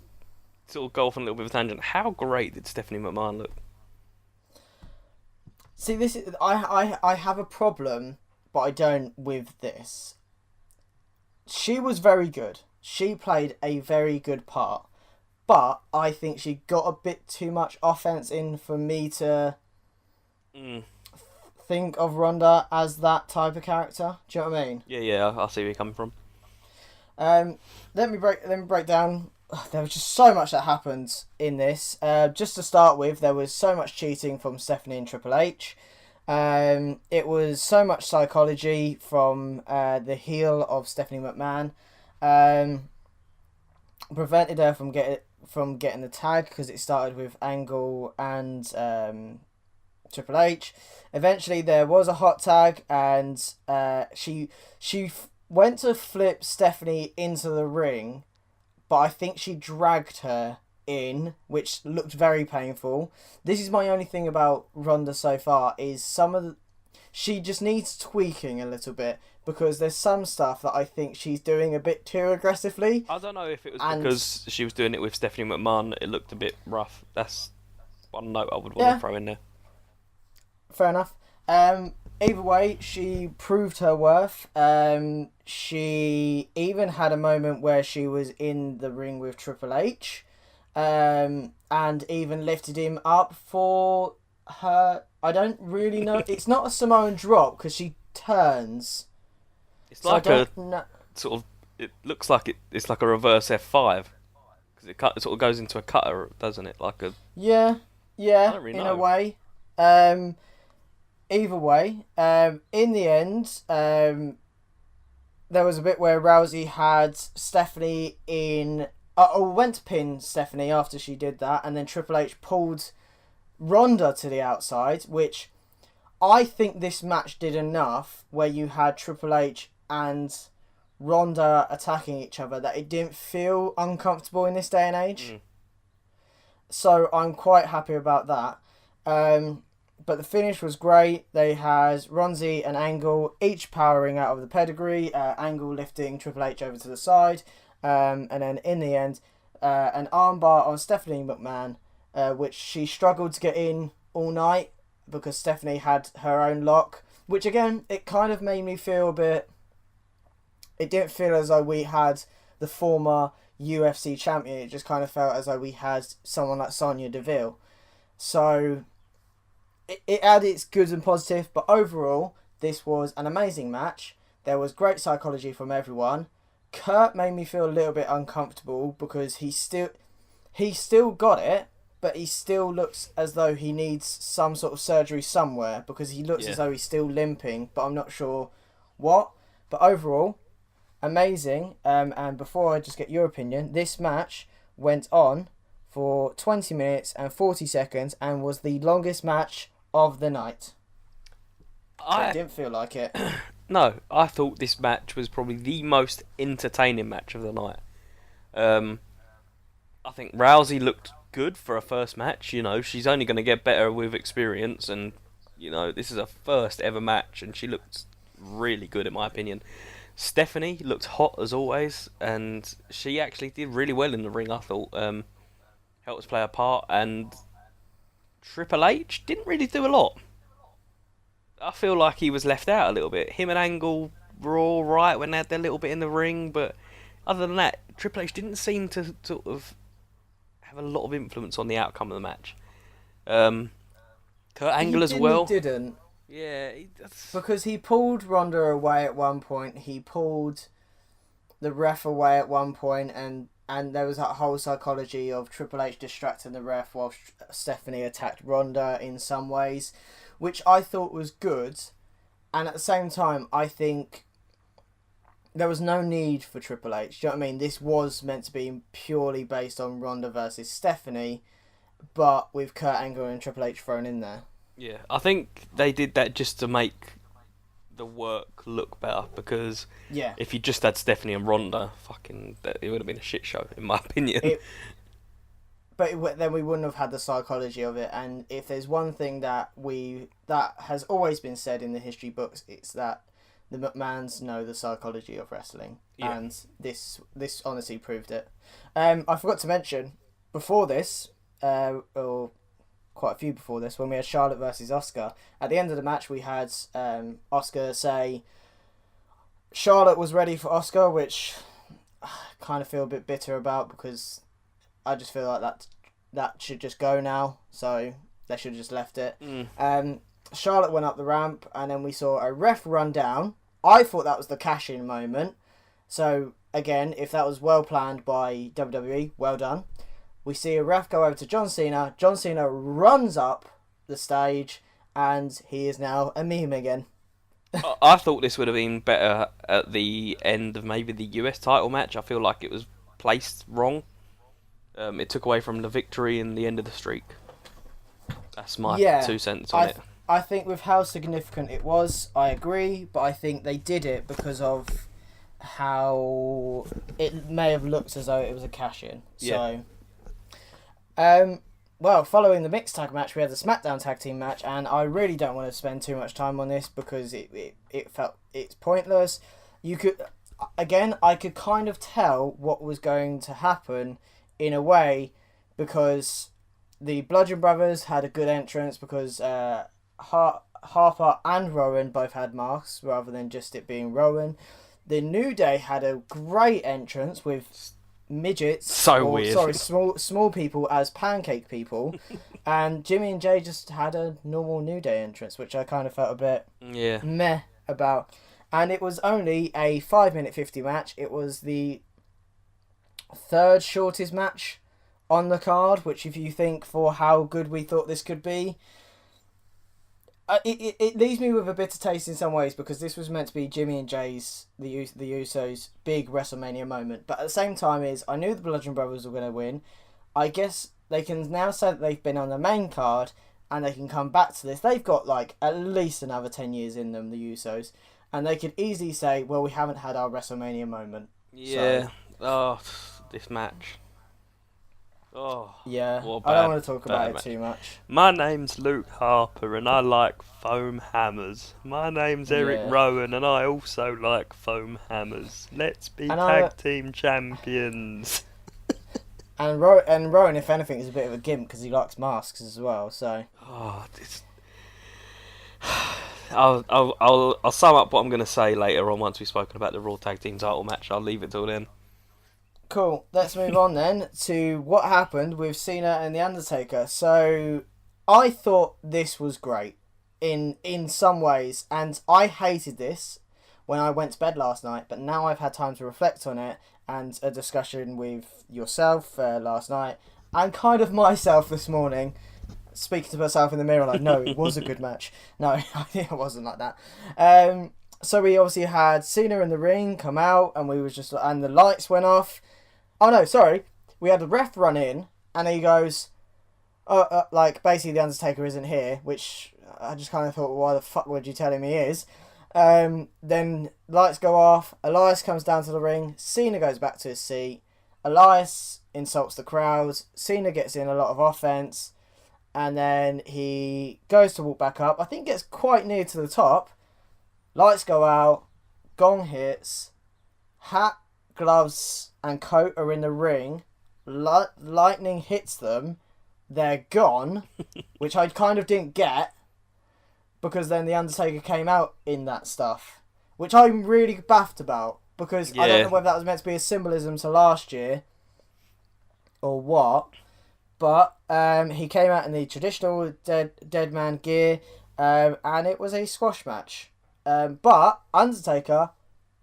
sort of go off on a little bit of a tangent? How great did Stephanie McMahon look? See, this is I have a problem, but I don't with this. She was very good. She played a very good part, but I think she got a bit too much offense in for me to think of Ronda as that type of character. Do you know what I mean? Yeah, I see where you're coming from. Let me break down. There was just so much that happened in this. Just to start with, there was so much cheating from Stephanie and Triple H. It was so much psychology from the heel of Stephanie McMahon. Prevented her from getting the tag because it started with Angle and Triple H. Eventually, there was a hot tag, and she went to flip Stephanie into the ring, but I think she dragged her in, which looked very painful. This is my only thing about Ronda so far, is she just needs tweaking a little bit, because there's some stuff that I think she's doing a bit too aggressively. I don't know if it was because she was doing it with Stephanie McMahon, it looked a bit rough. That's one note I would want to throw in there. Fair enough. Either way, she proved her worth. She even had a moment where she was in the ring with Triple H, and even lifted him up for her. I don't really know. It's not a Samoan drop because she turns. It's like sort of. It looks like it's like a reverse F5 because it sort of goes into a cutter, doesn't it? Like a. Yeah, I don't really know. in a way. Either way, in the end, there was a bit where Rousey had Stephanie in. Went to pin Stephanie after she did that, and then Triple H pulled Ronda to the outside, which I think this match did enough where you had Triple H and Ronda attacking each other that it didn't feel uncomfortable in this day and age. So I'm quite happy about that. But the finish was great. They had Ronzi and Angle each powering out of the pedigree. Angle lifting Triple H over to the side. And then in the end, an armbar on Stephanie McMahon, which she struggled to get in all night because Stephanie had her own lock. Which again, it kind of made me feel a bit. It didn't feel as though we had the former UFC champion. It just kind of felt as though we had someone like Sonya Deville. So it had its goods and positive, but overall, this was an amazing match. There was great psychology from everyone. Kurt made me feel a little bit uncomfortable because he still got it, but he still looks as though he needs some sort of surgery somewhere because he looks as though he's still limping, but I'm not sure what. But overall, amazing. And before I just get your opinion, this match went on for 20 minutes and 40 seconds and was the longest match of the night. I didn't feel like it. No, I thought this match was probably the most entertaining match of the night. I think Rousey looked good for a first match. You know, she's only going to get better with experience, and you know, this is her first ever match, and she looked really good in my opinion. Stephanie looked hot as always, and she actually did really well in the ring. I thought helped us play a part, and Triple H didn't really do a lot. I feel like he was left out a little bit. Him and Angle were all right when they had their little bit in the ring, but other than that, Triple H didn't seem to sort of have a lot of influence on the outcome of the match. Kurt Angle as well. He didn't. Yeah, because he pulled Ronda away at one point. He pulled the ref away at one point, and there was that whole psychology of Triple H distracting the ref while Stephanie attacked Ronda in some ways, which I thought was good. And at the same time, I think there was no need for Triple H. Do you know what I mean? This was meant to be purely based on Ronda versus Stephanie, but with Kurt Angle and Triple H thrown in there. Yeah, I think they did that just to make the work look better, because if you just had Stephanie and Ronda, it would have been a shit show, in my opinion. Then we wouldn't have had the psychology of it. And if there's one thing that has always been said in the history books, it's that the McMahons know the psychology of wrestling, and this honestly proved it. I forgot to mention before this, or quite a few before this, when we had Charlotte versus Asuka. At the end of the match, we had Asuka say Charlotte was ready for Asuka, which I kind of feel a bit bitter about, because I just feel like that should just go now. So they should have just left it. Charlotte went up the ramp, and then we saw a ref run down. I thought that was the cash-in moment. So again, if that was well planned by WWE, well done. We see a ref go over to John Cena. John Cena runs up the stage, and he is now a meme again. I thought this would have been better at the end of maybe the US title match. I feel like it was placed wrong. It took away from the victory and the end of the streak. That's my 2 cents on it. I think with how significant it was, I agree, but I think they did it because of how it may have looked as though it was a cash-in. So, well, following the mixed tag match, we had the SmackDown tag team match, and I really don't want to spend too much time on this because it felt it's pointless. I could kind of tell what was going to happen in a way, because the Bludgeon Brothers had a good entrance because Harper and Rowan both had masks rather than just it being Rowan. The New Day had a great entrance with midgets, small people as pancake people, and Jimmy and Jay just had a normal New Day entrance, which I kind of felt a bit meh about. And it was only a 5-minute 50 match. It was the third shortest match on the card, which, if you think for how good we thought this could be, it leaves me with a bitter taste in some ways, because this was meant to be Jimmy and Jay's, the Usos' big WrestleMania moment. But at the same time, I knew the Bludgeon Brothers were going to win. I guess they can now say that they've been on the main card and they can come back to this. They've got like at least another 10 years in them, the Usos, and they could easily say, well, we haven't had our WrestleMania moment. Yeah. So, this match. Oh, yeah, I don't want to talk about it too much. My name's Luke Harper and I like foam hammers. My name's Eric Rowan and I also like foam hammers. Let's be tag team champions. And Rowan, if anything, is a bit of a gimp because he likes masks as well. So. I'll sum up what I'm going to say later on once we've spoken about the Raw Tag Team title match. I'll leave it till then. Cool. Let's move on then to what happened with Cena and The Undertaker. So, I thought this was great in some ways, and I hated this when I went to bed last night, but now I've had time to reflect on it and a discussion with yourself last night and kind of myself this morning, speaking to myself in the mirror like, no, it was a good match. No, it wasn't like that. So we obviously had Cena in the ring come out, and and the lights went off. Oh no, sorry. We had the ref run in, and he goes, basically the Undertaker isn't here, which I just kind of thought, why the fuck would you tell him he is? Then lights go off, Elias comes down to the ring, Cena goes back to his seat, Elias insults the crowd. Cena gets in a lot of offense. And then he goes to walk back up. I think gets quite near to the top. Lights go out. Gong hits. Hat, gloves, and coat are in the ring. Lightning hits them. They're gone. Which I kind of didn't get. Because then the Undertaker came out in that stuff. Which I'm really baffed about. Because I don't know whether that was meant to be a symbolism to last year. Or what. But he came out in the traditional dead man gear. And it was a squash match. But Undertaker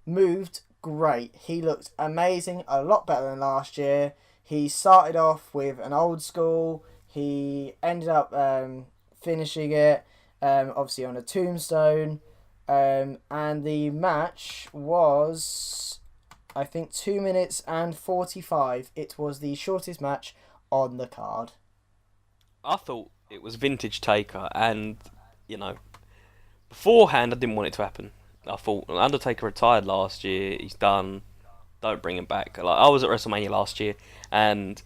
moved great. He looked amazing. A lot better than last year. He started off with an old school. He ended up finishing it. Obviously on a tombstone. And the match was, I think, 2 minutes and 45. It was the shortest match on the card. I thought it was vintage Taker, and, you know, beforehand I didn't want it to happen. I thought Undertaker retired last year, he's done, don't bring him back. Like, I was at WrestleMania last year, and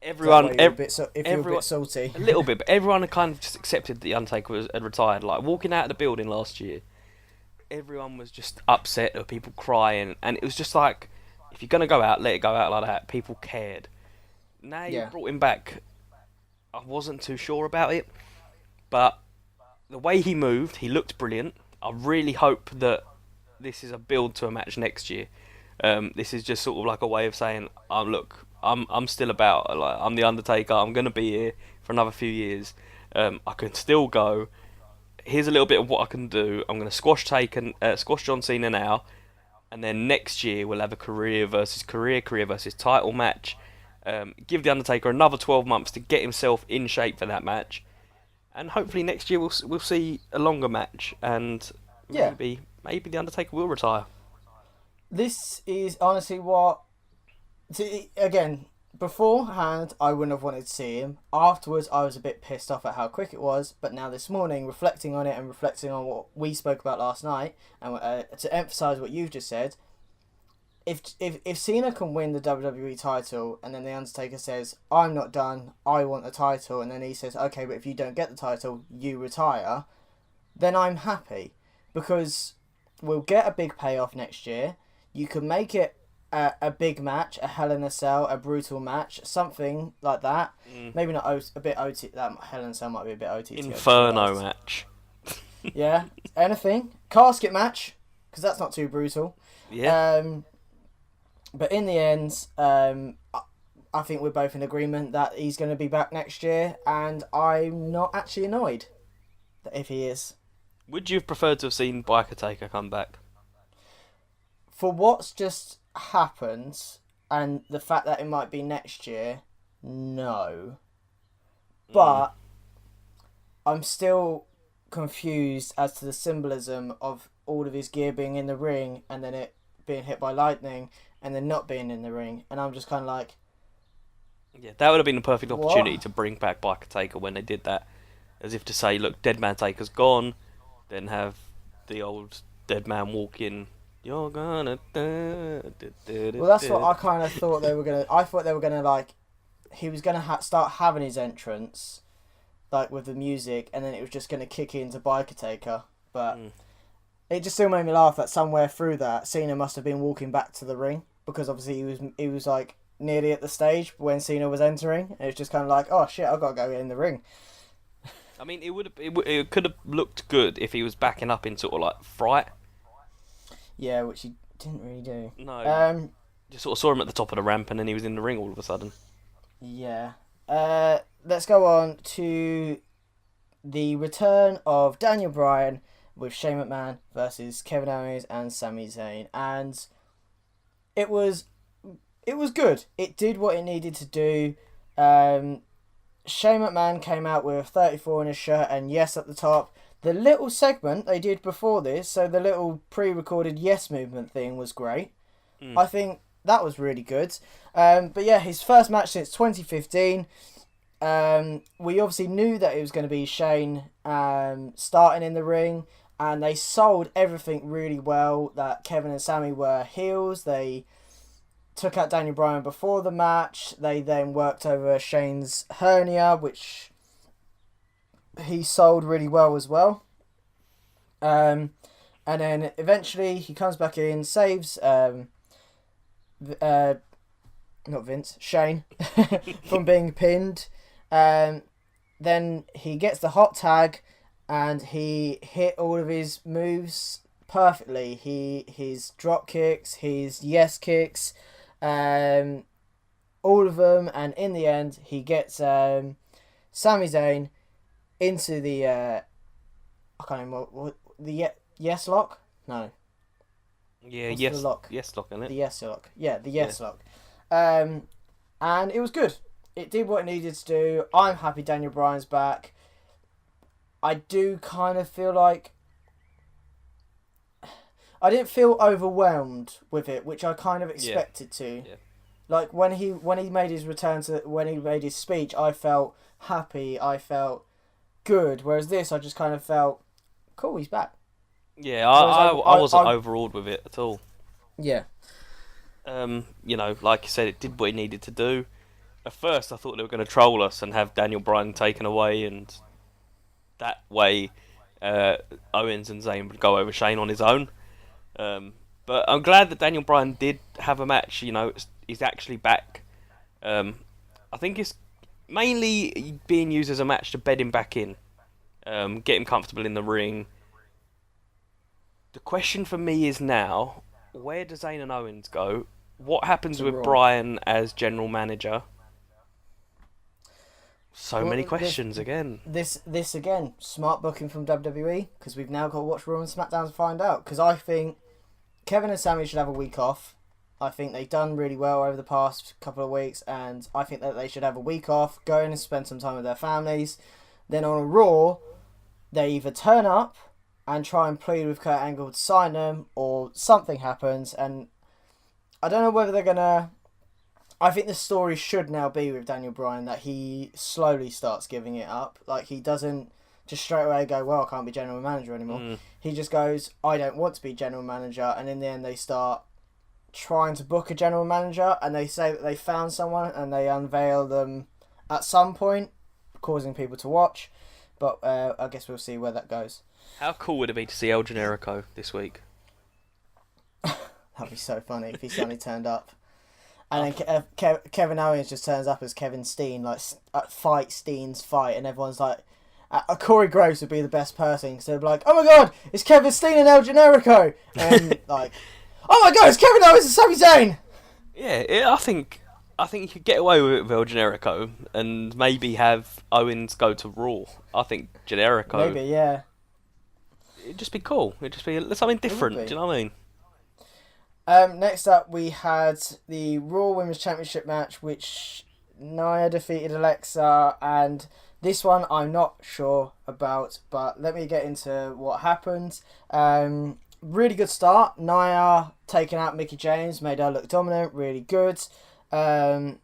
everyone, You're a bit salty. a little bit, but everyone had kind of just accepted the Undertaker had retired. Like, walking out of the building last year, everyone was just upset, there were people crying, and it was just like, if you're going to go out, let it go out like that. People cared. Now you brought him back, I wasn't too sure about it, but the way he moved, he looked brilliant. I really hope that this is a build to a match next year. This is just sort of like a way of saying, look, I'm still about, like, I'm the Undertaker, I'm going to be here for another few years. I can still go. Here's a little bit of what I can do. I'm going to squash John Cena now, and then next year we'll have a career versus title match. Give the Undertaker another 12 months to get himself in shape for that match, and hopefully next year we'll see a longer match, and maybe the Undertaker will retire. This is honestly what. See, again, beforehand I wouldn't have wanted to see him. Afterwards, I was a bit pissed off at how quick it was. But now this morning, reflecting on it and reflecting on what we spoke about last night, and to emphasise what you've just said. If Cena can win the WWE title and then the Undertaker says, I'm not done, I want a title, and then he says, okay, but if you don't get the title, you retire, then I'm happy. Because we'll get a big payoff next year. You can make it a big match, a Hell in a Cell, a brutal match, something like that. Maybe not a bit OT. That Hell in a Cell might be a bit OT. Inferno match. Yeah, anything. Casket match, because that's not too brutal. Yeah. But in the end, I think we're both in agreement that he's going to be back next year, and I'm not actually annoyed if he is. Would you have preferred to have seen Biker Taker come back? For what's just happened, and the fact that it might be next year, no. But I'm still confused as to the symbolism of all of his gear being in the ring, and then it being hit by lightning, and then not being in the ring, and I'm just kind of like... Yeah, that would have been the perfect opportunity to bring back Biker Taker when they did that. As if to say, look, Dead Man Taker's gone, then have the old Dead Man walk in, you're gonna... Well, that's what I kind of thought they were going to... I thought they were going to, like... He was going to start having his entrance, like, with the music, and then it was just going to kick into Biker Taker, but... It just still made me laugh that somewhere through that, Cena must have been walking back to the ring, because obviously he was like nearly at the stage when Cena was entering, and it's just kind of like, oh shit, I've got to go in the ring. I mean, it could have looked good if he was backing up in sort of like Fright. Yeah, which he didn't really do. No. Just sort of saw him at the top of the ramp, and then he was in the ring all of a sudden. Yeah. Let's go on to the return of Daniel Bryan with Shane McMahon versus Kevin Owens and Sami Zayn, and it was good. It did what it needed to do. Shane McMahon came out with 34 in his shirt and yes at the top. The little segment they did before this, so the little pre-recorded yes movement thing was great. I think that was really good. But yeah, his first match since 2015. We obviously knew that it was going to be Shane starting in the ring, and they sold everything really well, that Kevin and Sami were heels. They took out Daniel Bryan before the match. They then worked over Shane's hernia, which he sold really well as well. And then eventually he comes back in, saves not Vince, Shane from being pinned. Then he gets the hot tag, and he hit all of his moves perfectly. His drop kicks, his yes kicks, all of them, and in the end he gets Sami Zayn into the I can't remember what the yes lock. No. Yeah, What's yes, the lock? yes lock, isn't it? The yes lock. Yeah, the yes lock. And it was good. It did what it needed to do. I'm happy Daniel Bryan's back. I do kind of feel like I didn't feel overwhelmed with it, which I kind of expected to. Yeah. Like when he made his return to when he made his speech, I felt happy. I felt good. Whereas this, I just kind of felt cool. He's back. Yeah, I wasn't overawed with it at all. Yeah. You know, like you said, it did what it needed to do. At first, I thought they were going to troll us and have Daniel Bryan taken away, and that way, Owens and Zayn would go over Shane on his own. But I'm glad that Daniel Bryan did have a match. You know, he's actually back. I think it's mainly being used as a match to bed him back in, get him comfortable in the ring. The question for me is now, where do Zayn and Owens go? What happens with Bryan as general manager? So many questions again. This again, smart booking from WWE, because we've now got to watch Raw and SmackDown to find out. Because I think Kevin and Sami should have a week off. I think they've done really well over the past couple of weeks, and I think that they should have a week off, go in and spend some time with their families. Then on a Raw, they either turn up and try and plead with Kurt Angle to sign them, or something happens, and I don't know whether they're gonna. I think the story should now be with Daniel Bryan that he slowly starts giving it up. Like, he doesn't just straight away go, well, I can't be general manager anymore. He just goes, I don't want to be general manager, and in the end they start trying to book a general manager, and they say that they found someone, and they unveil them at some point, causing people to watch. But I guess we'll see where that goes. How cool would it be to see El Generico this week? That'd be so funny if he suddenly turned up. And then Kevin Owens just turns up as Kevin Steen, like, fight Steen's fight, and everyone's like, Corey Graves would be the best person, because they'd be like, oh my god, it's Kevin Steen and El Generico! And like, oh my god, it's Kevin Owens and Sami Zayn! Yeah, I think you could get away with it with El Generico, and maybe have Owens go to Raw. I think Generico... Maybe, yeah. It'd just be cool. It'd just be something different, do you know what I mean? Next up, we had the Raw Women's Championship match, which Nia defeated Alexa, and this one I'm not sure about, but let me get into what happened. Really good start. Nia taking out Mickie James, made her look dominant, really good. Simone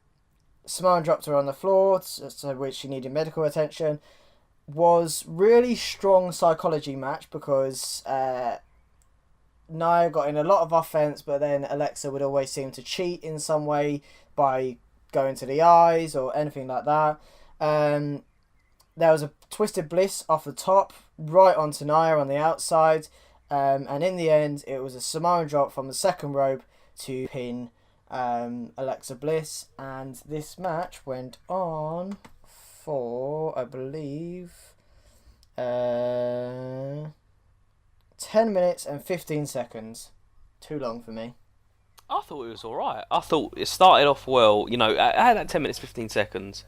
dropped her on the floor, so which she needed medical attention. Was really strong psychology match, because Nia got in a lot of offense, but then Alexa would always seem to cheat in some way by going to the eyes or anything like that. There was a twisted Bliss off the top, right onto Nia on the outside, and in the end, it was a Samoan drop from the second rope to pin Alexa Bliss, and this match went on for, I believe, 10 minutes and 15 seconds. Too long for me. I thought it was alright. I thought it started off well. You know, I had that 10 minutes, 15 seconds.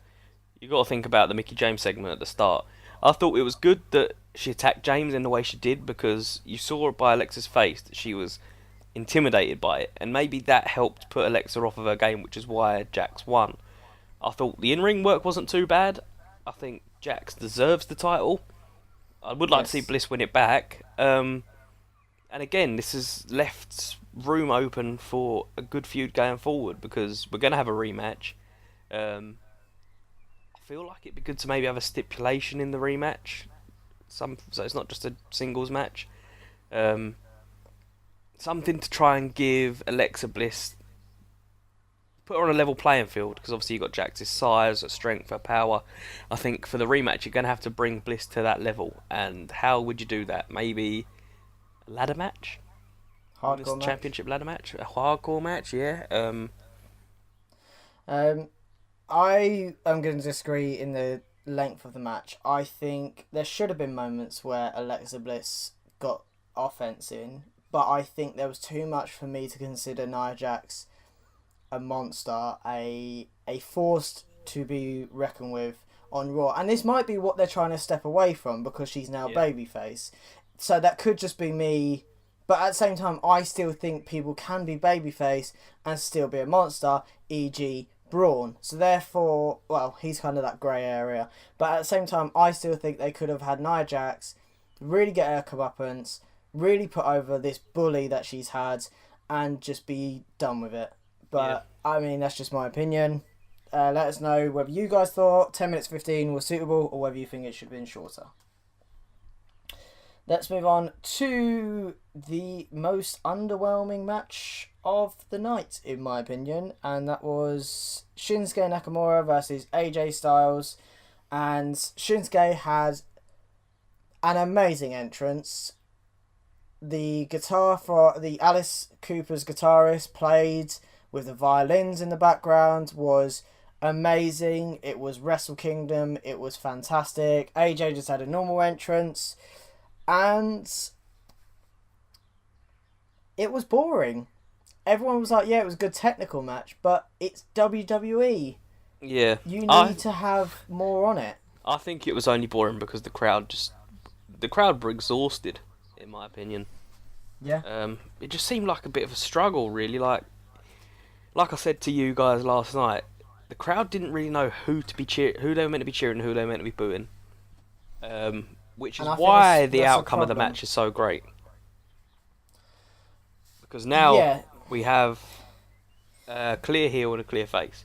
You got to think about the Mickie James segment at the start. I thought it was good that she attacked James in the way she did, because you saw by Alexa's face that she was intimidated by it, and maybe that helped put Alexa off of her game, which is why Jax won. I thought the in-ring work wasn't too bad. I think Jax deserves the title. I would like to see Bliss win it back. And again, this has left room open for a good feud going forward, because we're going to have a rematch. I feel like it'd be good to maybe have a stipulation in the rematch, so it's not just a singles match. Something to try and give Alexa Bliss put her on a level playing field, because obviously you've got Jax's size, her strength, her power. I think for the rematch, you're going to have to bring Bliss to that level. And how would you do that? Maybe a ladder match? Hardcore match. Championship ladder match? A hardcore match, yeah. I am going to disagree in the length of the match. I think there should have been moments where Alexa Bliss got offense in, but I think there was too much for me to consider Nia Jax a monster, a force to be reckoned with on Raw. And this might be what they're trying to step away from because she's now babyface. So that could just be me. But at the same time, I still think people can be babyface and still be a monster, e.g. Braun. So therefore, well, he's kind of that grey area. But at the same time, I still think they could have had Nia Jax really get her comeuppance, really put over this bully that she's had, and just be done with it. But, I mean, that's just my opinion. Let us know whether you guys thought 10 minutes 15 was suitable or whether you think it should have been shorter. Let's move on to the most underwhelming match of the night, in my opinion. And that was Shinsuke Nakamura versus AJ Styles. And Shinsuke had an amazing entrance. The guitar for the Alice Cooper's guitarist played with the violins in the background was amazing. It was Wrestle Kingdom. It was fantastic. AJ just had a normal entrance. And it was boring. Everyone was like, yeah, it was a good technical match, but it's WWE. Yeah. You need to have more on it. I think it was only boring because the crowd were exhausted, in my opinion. Yeah. It just seemed like a bit of a struggle, really. Like I said to you guys last night, the crowd didn't really know who they were meant to be cheering and who they were meant to be booing. Which is why the outcome of the match is so great. Because now we have a clear heel and a clear face.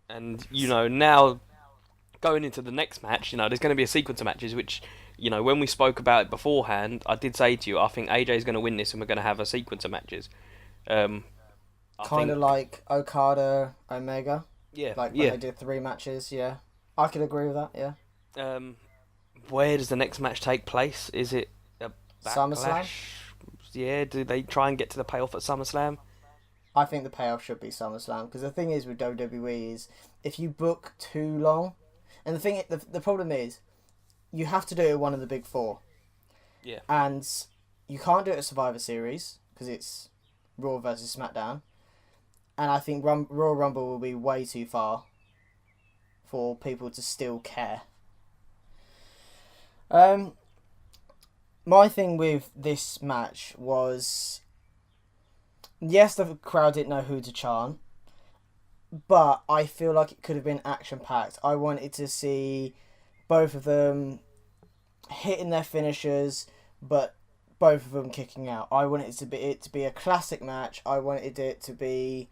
And, now going into the next match, there's going to be a sequence of matches which, when we spoke about it beforehand, I did say to you, I think AJ's going to win this and we're going to have a sequence of matches. Kind of like Okada, Omega. Yeah. Like when they did 3 matches, yeah. I could agree with that, yeah. Where does the next match take place? Is it a Backlash? SummerSlam? Yeah, do they try and get to the payoff at SummerSlam? I think the payoff should be SummerSlam, because the thing is with WWE is if you book too long, and the problem is you have to do it at one of the big 4. Yeah. And you can't do it at Survivor Series because it's Raw versus SmackDown, and I think Royal Rumble will be way too far for people to still care. My thing with this match was, yes, the crowd didn't know who to chant, but I feel like it could have been action-packed. I wanted to see both of them hitting their finishers, but both of them kicking out. I wanted it to be a classic match. I wanted it to be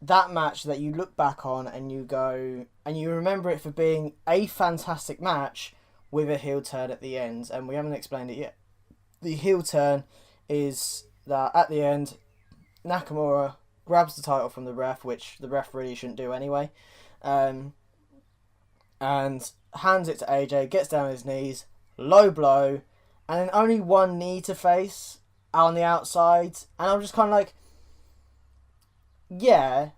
that match that you look back on and you go, and you remember it for being a fantastic match, with a heel turn at the end, and we haven't explained it yet. The heel turn is that at the end, Nakamura grabs the title from the ref, which the ref really shouldn't do anyway, and hands it to AJ, gets down on his knees, low blow, and then only one knee to face on the outside, and I'm just kind of like, yeah,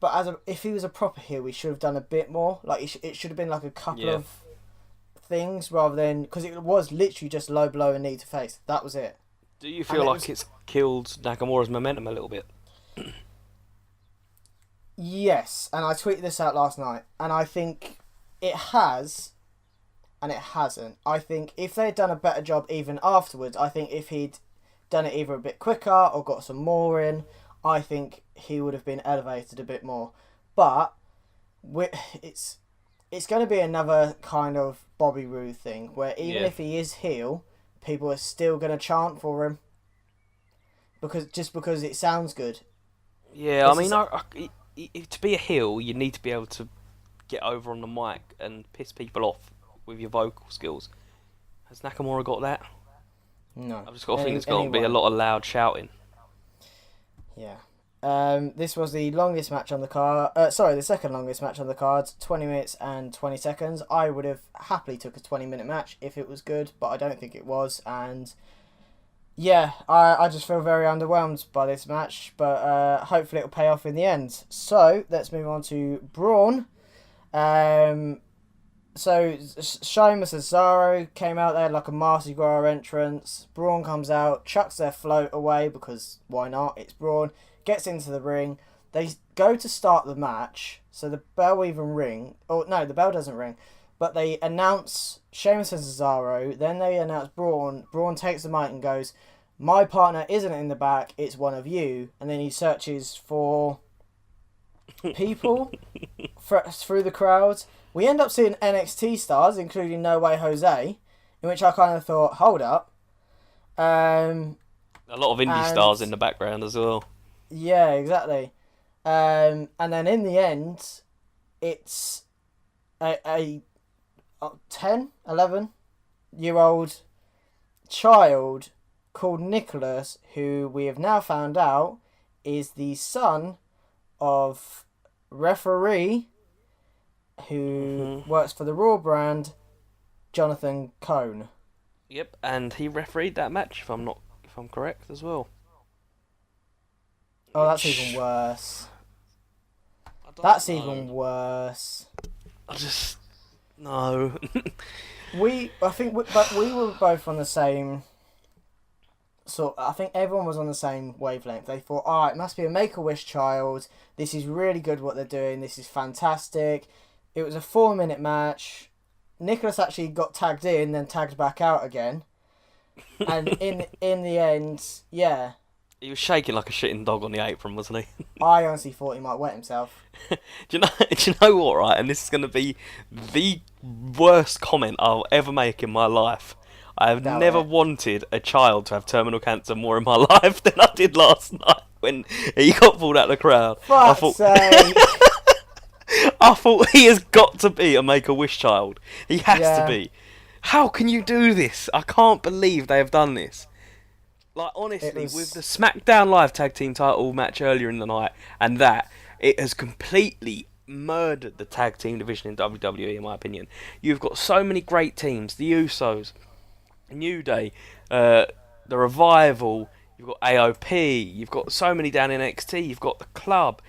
but if he was a proper heel, we should have done a bit more. Like it should have been like a couple of things rather than, because it was literally just low blow and knee to face. That was it. Do you feel like it's killed Nakamura's momentum a little bit? Yes, and I tweeted this out last night, and I think it has, and it hasn't. I think if they had done a better job even afterwards, I think if he'd done it either a bit quicker or got some more in, I think he would have been elevated a bit more. But it's going to be another kind of Bobby Roode thing, where even if he is heel, people are still going to chant for him because it sounds good. Yeah, I mean, to be a heel, you need to be able to get over on the mic and piss people off with your vocal skills. Has Nakamura got that? No. I've just got to think there's got to be a lot of loud shouting. Yeah. This was the longest match on the card. The second longest match on the card. 20 minutes and 20 seconds. I would have happily took a 20-minute match if it was good, but I don't think it was. And yeah, I just feel very underwhelmed by this match, but hopefully it'll pay off in the end. So let's move on to Braun. So Sheamus and Cesaro came out there like a Mardi Gras entrance. Braun comes out, chucks their float away because why not? It's Braun. Gets into the ring. They go to start the match, so the bell even ring. Oh no, the bell doesn't ring. But they announce Sheamus and Cesaro. Then they announce Braun. Braun takes the mic and goes, "My partner isn't in the back. It's one of you." And then he searches for people through the crowd. We end up seeing NXT stars, including No Way Jose, in which I kind of thought, hold up. A lot of indie stars in the background as well. Yeah, exactly. And then in the end, it's a 10, 11-year-old child called Nicholas, who we have now found out is the son of referee who works for the Raw brand, Jonathan Cohn. Yep, and he refereed that match if I'm correct as well. Oh, that's even worse. That's even worse. I just no. we were both on the same. So I think everyone was on the same wavelength. They thought, "Oh, it must be a Make-A-Wish child. This is really good what they're doing. This is fantastic." It was a 4-minute match. Nicholas actually got tagged in, then tagged back out again. And in the end, yeah. He was shaking like a shitting dog on the apron, wasn't he? I honestly thought he might wet himself. Do you know what, right? And this is going to be the worst comment I'll ever make in my life. I have never wanted a child to have terminal cancer more in my life than I did last night when he got pulled out of the crowd. Fuck's sake. I thought he has got to be a Make-A-Wish child. He has to be. How can you do this? I can't believe they have done this. Like, honestly, with the SmackDown Live Tag Team title match earlier in the night and that, it has completely murdered the tag team division in WWE, in my opinion. You've got so many great teams. The Usos, New Day, the Revival, you've got AOP, you've got so many down in NXT, you've got the Club.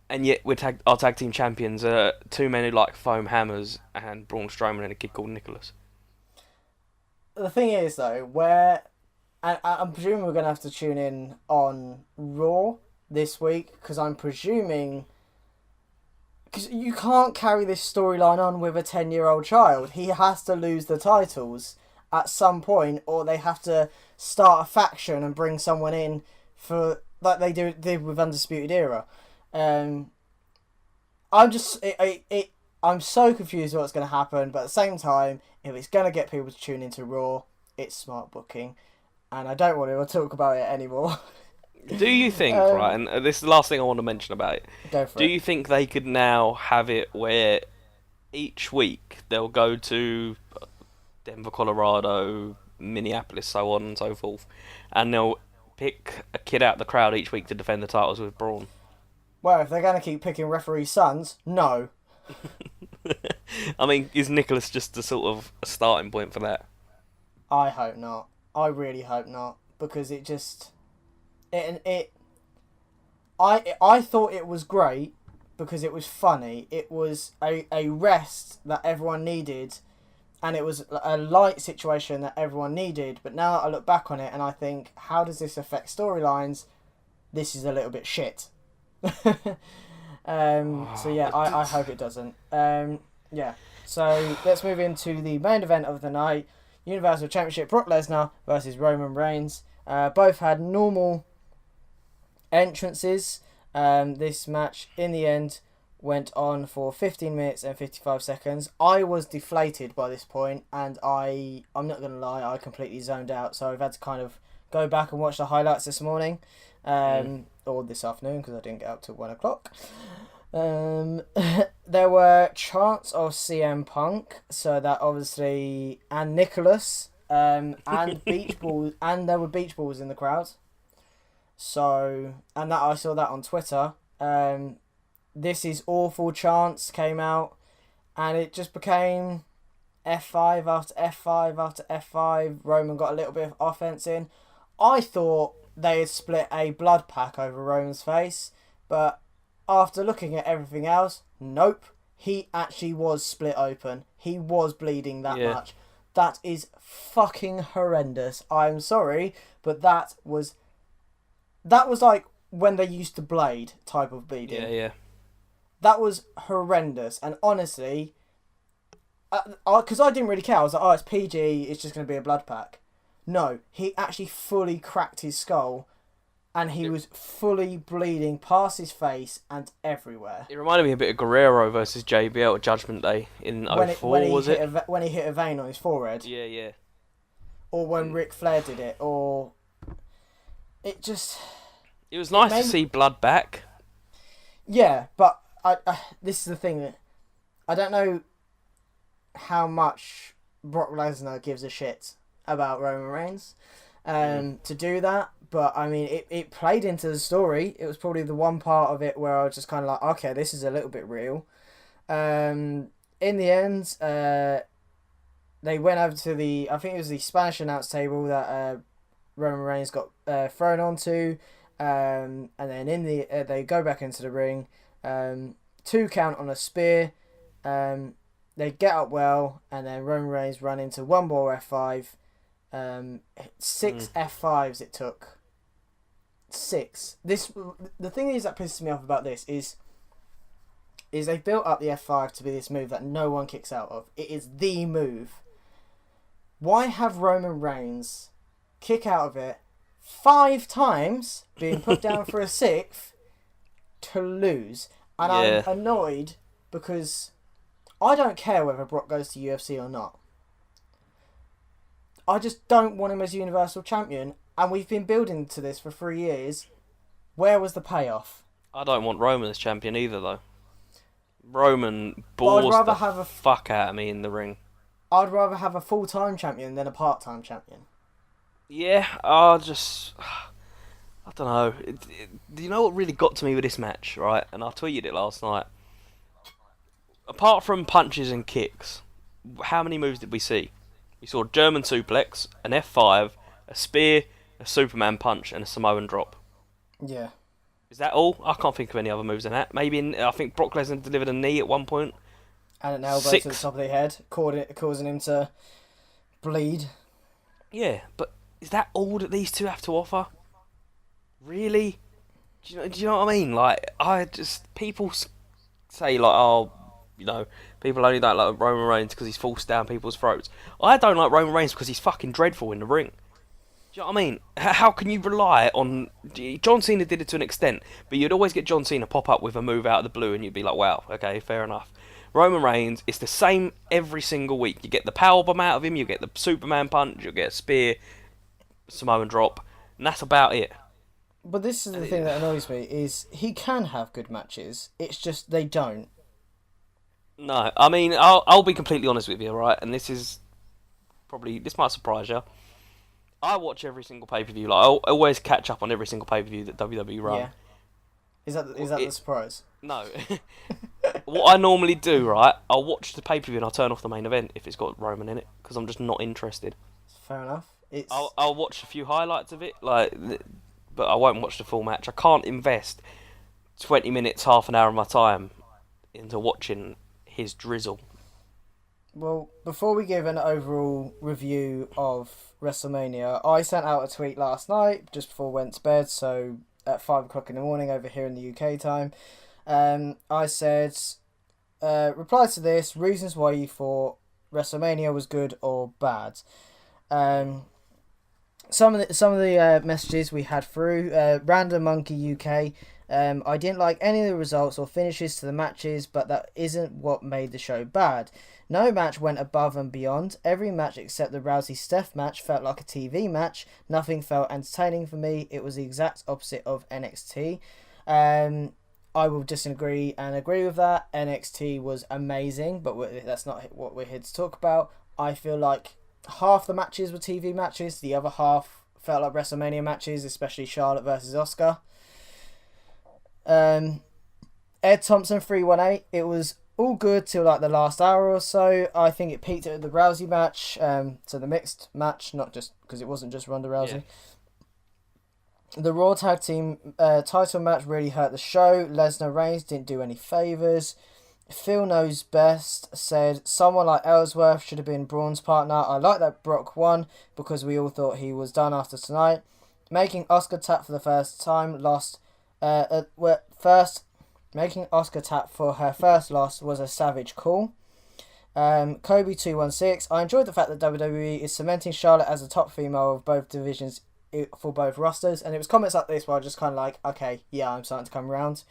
And yet our tag team champions are two men who like foam hammers and Braun Strowman and a kid called Nicholas. The thing is, though, I'm presuming we're going to have to tune in on Raw this week, because I'm presuming... Because you can't carry this storyline on with a 10-year-old child. He has to lose the titles at some point, or they have to start a faction and bring someone in for... like they did with Undisputed Era. I'm so confused what's going to happen, but at the same time, if it's going to get people to tune into Raw, it's smart booking, and I don't want to talk about it anymore. Do you think, right, and this is the last thing I want to mention about it, do you think they could now have it where each week they'll go to Denver, Colorado, Minneapolis, so on and so forth, and they'll pick a kid out of the crowd each week to defend the titles with Braun? Well, if they're going to keep picking referee sons, no. I mean, is Nicholas just a sort of a starting point for that? I hope not. I really hope not, because it just... I thought it was great because it was funny. It was a rest that everyone needed, and it was a light situation that everyone needed. But now I look back on it and I think, how does this affect storylines? This is a little bit shit. So yeah, I hope it doesn't. Yeah. So let's move into the main event of the night: Universal Championship, Brock Lesnar versus Roman Reigns. Both had normal entrances. This match in the end went on for 15 minutes and 55 seconds. I was deflated by this point, and I'm not gonna lie, I completely zoned out, so I've had to kind of go back and watch the highlights this morning, or this afternoon, because I didn't get up till 1 o'clock. There were chants of CM Punk, so that obviously, and Nicholas, and beach balls, and there were beach balls in the crowd. So, and that I saw that on Twitter. This is awful chants came out, and it just became F5 after F5 after F5. Roman got a little bit of offense in. I thought they had split a blood pack over Roman's face, but after looking at everything else, nope. He actually was split open. He was bleeding that much. That is fucking horrendous. I'm sorry, but that was like when they used to blade type of bleeding. Yeah. That was horrendous. And honestly, because I didn't really care. I was like, oh, it's PG. It's just going to be a blood pack. No, he actually fully cracked his skull, and he was fully bleeding past his face and everywhere. It reminded me a bit of Guerrero versus JBL at Judgment Day in 04, was it? When he hit a vein on his forehead. Yeah. Or when Ric Flair did it, or... It just... It was nice to see blood back. Yeah, but this is the thing. I don't know how much Brock Lesnar gives a shit about Roman Reigns to do that, but I mean it played into the story. It was probably the one part of it where I was just kind of like, okay, this is a little bit real. In the end, they went over to I think it was the Spanish announce table that Roman Reigns got thrown onto, and then they go back into the ring, 2 count on a spear. They get up well, and then Roman Reigns run into one more F5. 6 F5s it took. 6. The thing is that pisses me off about this is they built up the F5 to be this move that no one kicks out of. It is the move. Why have Roman Reigns kick out of it 5 times, being put down for a 6th, to lose? And I'm annoyed because I don't care whether Brock goes to UFC or not. I just don't want him as Universal Champion, and we've been building to this for 3 years. Where was the payoff? I don't want Roman as champion either, though. Roman bores the fuck out of me in the ring. I'd rather have a full-time champion than a part-time champion. Yeah, I don't know. Do you know what really got to me with this match, right? And I tweeted it last night. Apart from punches and kicks, how many moves did we see? We saw a German suplex, an F5, a spear, a Superman punch, and a Samoan drop. Yeah. Is that all? I can't think of any other moves than that. Maybe I think Brock Lesnar delivered a knee at one point. And an elbow to the top of the head, causing him to bleed. Yeah, but is that all that these two have to offer? Really? Do you know what I mean? Like, people say like, oh, you know, people only don't like Roman Reigns because he's forced down people's throats. I don't like Roman Reigns because he's fucking dreadful in the ring. Do you know what I mean? How can you rely on... John Cena did it to an extent, but you'd always get John Cena pop up with a move out of the blue and you'd be like, wow, okay, fair enough. Roman Reigns, it's the same every single week. You get the powerbomb out of him, you get the Superman punch, you get a spear, Samoan drop, and that's about it. But this is the thing that annoys me, is he can have good matches, it's just they don't. No, I mean, I'll be completely honest with you, right? And this might surprise you. I watch every single pay-per-view. Like, I always catch up on every single pay-per-view that WWE run. Yeah. Is that the surprise? No. What I normally do, right, I'll watch the pay-per-view and I'll turn off the main event if it's got Roman in it, because I'm just not interested. Fair enough. I'll watch a few highlights of it, but I won't watch the full match. I can't invest 20 minutes, half an hour of my time into watching his drizzle. Well, before we give an overall review of WrestleMania, I sent out a tweet last night, just before I went to bed, so at 5 o'clock in the morning over here in the UK time. I said, reply to this, reasons why you thought WrestleMania was good or bad. Some of the messages we had through, Random Monkey UK, I didn't like any of the results or finishes to the matches, but that isn't what made the show bad. No match went above and beyond. Every match except the Rousey-Steph match felt like a TV match. Nothing felt entertaining for me. It was the exact opposite of NXT. I will disagree and agree with that. NXT was amazing, but that's not what we're here to talk about. I feel like half the matches were TV matches, the other half felt like WrestleMania matches, especially Charlotte versus Asuka. Ed Thompson 318. It was all good till like the last hour or so. I think it peaked at the Rousey match, so the mixed match, not just because it wasn't just Ronda Rousey. Yeah. The Raw Tag Team title match really hurt the show. Lesnar Reigns didn't do any favours. Phil Knows Best said someone like Ellsworth should have been Braun's partner. I like that Brock won because we all thought he was done after tonight. Making Asuka tap for the first time making Asuka tap for her first loss was a savage call. Kobe216. I enjoyed the fact that WWE is cementing Charlotte as a top female of both divisions for both rosters, and it was comments like this where I was just kind of like, okay, yeah, I'm starting to come around.